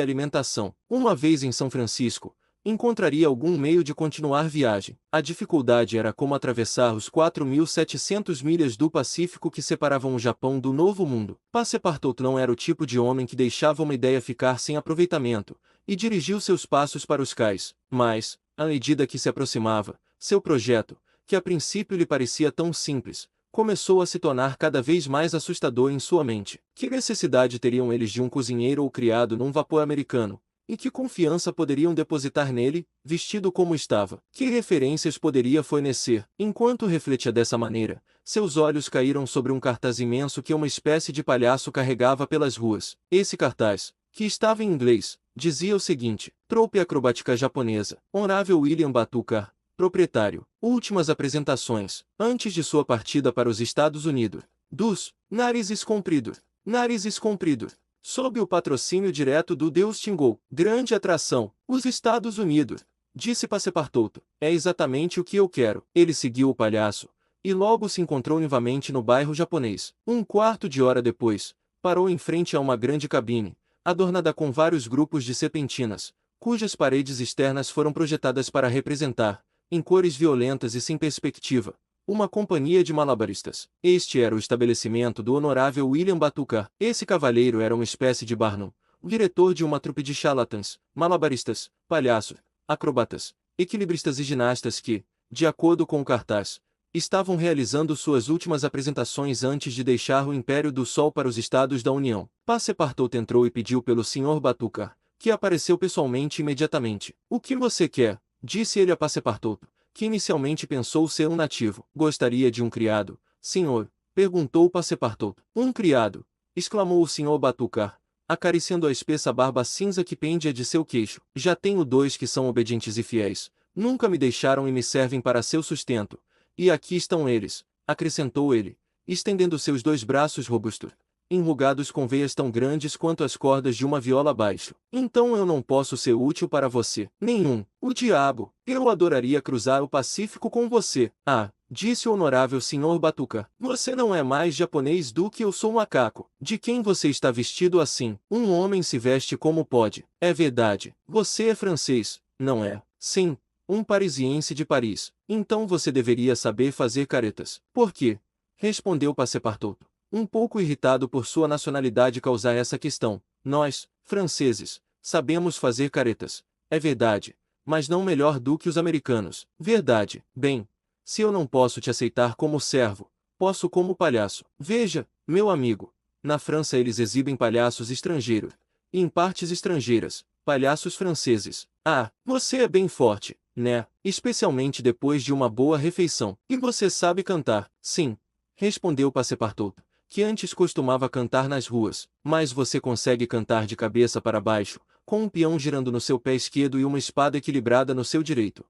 alimentação. Uma vez em São Francisco, encontraria algum meio de continuar viagem. A dificuldade era como atravessar os 4.700 milhas do Pacífico que separavam o Japão do Novo Mundo. Passepartout não era o tipo de homem que deixava uma ideia ficar sem aproveitamento, e dirigiu seus passos para os cais. Mas, à medida que se aproximava, seu projeto, que a princípio lhe parecia tão simples, começou a se tornar cada vez mais assustador em sua mente. Que necessidade teriam eles de um cozinheiro ou criado num vapor americano? E que confiança poderiam depositar nele, vestido como estava? Que referências poderia fornecer? Enquanto refletia dessa maneira, seus olhos caíram sobre um cartaz imenso que uma espécie de palhaço carregava pelas ruas. Esse cartaz, que estava em inglês, dizia o seguinte: Troupe Acrobática Japonesa, Honorável William Batucar, proprietário. Últimas apresentações, antes de sua partida para os Estados Unidos. Dos Narizes Compridos. Narizes Compridos. Sob o patrocínio direto do Deus Tingou. Grande atração. Os Estados Unidos. Disse Passepartout. É exatamente o que eu quero. Ele seguiu o palhaço, e logo se encontrou novamente no bairro japonês. Um quarto de hora depois, parou em frente a uma grande cabine, adornada com vários grupos de serpentinas, cujas paredes externas foram projetadas para representar, em cores violentas e sem perspectiva, uma companhia de malabaristas. Este era o estabelecimento do honorável William Batucar. Esse cavalheiro era uma espécie de Barnum, o diretor de uma trupe de charlatãs, malabaristas, palhaços, acrobatas, equilibristas e ginastas que, de acordo com o cartaz, estavam realizando suas últimas apresentações antes de deixar o Império do Sol para os Estados da União. Passepartout entrou e pediu pelo Sr. Batucar, que apareceu pessoalmente imediatamente. O que você quer? Disse ele a Passepartout, que inicialmente pensou ser um nativo. Gostaria de um criado, senhor? Perguntou Passepartout. Um criado? Exclamou o Sr. Batucar, acariciando a espessa barba cinza que pendia de seu queixo. Já tenho dois que são obedientes e fiéis. Nunca me deixaram e me servem para seu sustento. E aqui estão eles, acrescentou ele, estendendo seus dois braços robustos, enrugados com veias tão grandes quanto as cordas de uma viola abaixo. Então eu não posso ser útil para você. Nenhum. O diabo. Eu adoraria cruzar o Pacífico com você. Ah, disse o honorável Sr. Batucar. Você não é mais japonês do que eu sou macaco. De quem você está vestido assim? Um homem se veste como pode. É verdade. Você é francês, não é? Sim. um parisiense de Paris. Então você deveria saber fazer caretas. Por quê? Respondeu Passepartout, um pouco irritado por sua nacionalidade causar essa questão. Nós, franceses, sabemos fazer caretas. É verdade, mas não melhor do que os americanos. Verdade. Bem, se eu não posso te aceitar como servo, posso como palhaço. Veja, meu amigo, na França eles exibem palhaços estrangeiros, e em partes estrangeiras, palhaços franceses. Ah, você é bem forte, né? Especialmente depois de uma boa refeição. E você sabe cantar? Sim, respondeu Passepartout, que antes costumava cantar nas ruas. Mas você consegue cantar de cabeça para baixo, com um peão girando no seu pé esquerdo e uma espada equilibrada no seu direito?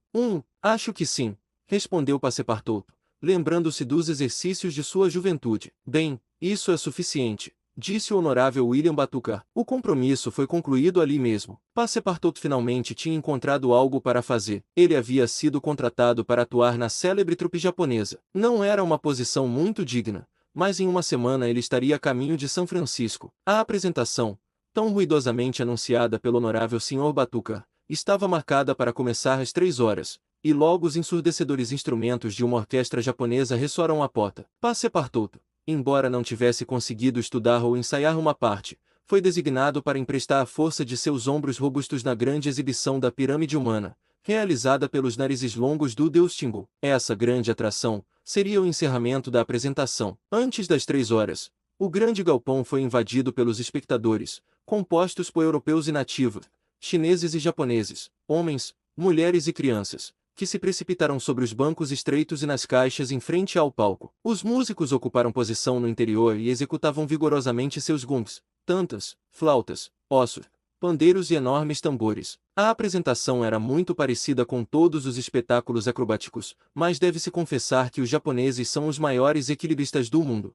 Acho que sim, respondeu Passepartout, lembrando-se dos exercícios de sua juventude. Bem, isso é suficiente, disse o honorável William Batucar. O compromisso foi concluído ali mesmo. Passepartout finalmente tinha encontrado algo para fazer. Ele havia sido contratado para atuar na célebre trupe japonesa. Não era uma posição muito digna, mas em uma semana ele estaria a caminho de São Francisco. A apresentação, tão ruidosamente anunciada pelo honorável Sr. Batucar, estava marcada para começar às 3 horas, e logo os ensurdecedores instrumentos de uma orquestra japonesa ressoaram à porta. Passepartout, embora não tivesse conseguido estudar ou ensaiar uma parte, foi designado para emprestar a força de seus ombros robustos na grande exibição da pirâmide humana, realizada pelos narizes longos do Deus Xingu. Essa grande atração seria o encerramento da apresentação. Antes das 3 horas, o grande galpão foi invadido pelos espectadores, compostos por europeus e nativos, chineses e japoneses, homens, mulheres e crianças, que se precipitaram sobre os bancos estreitos e nas caixas em frente ao palco. Os músicos ocuparam posição no interior e executavam vigorosamente seus gongs, tantas, flautas, ossos, pandeiros e enormes tambores. A apresentação era muito parecida com todos os espetáculos acrobáticos, mas deve-se confessar que os japoneses são os maiores equilibristas do mundo.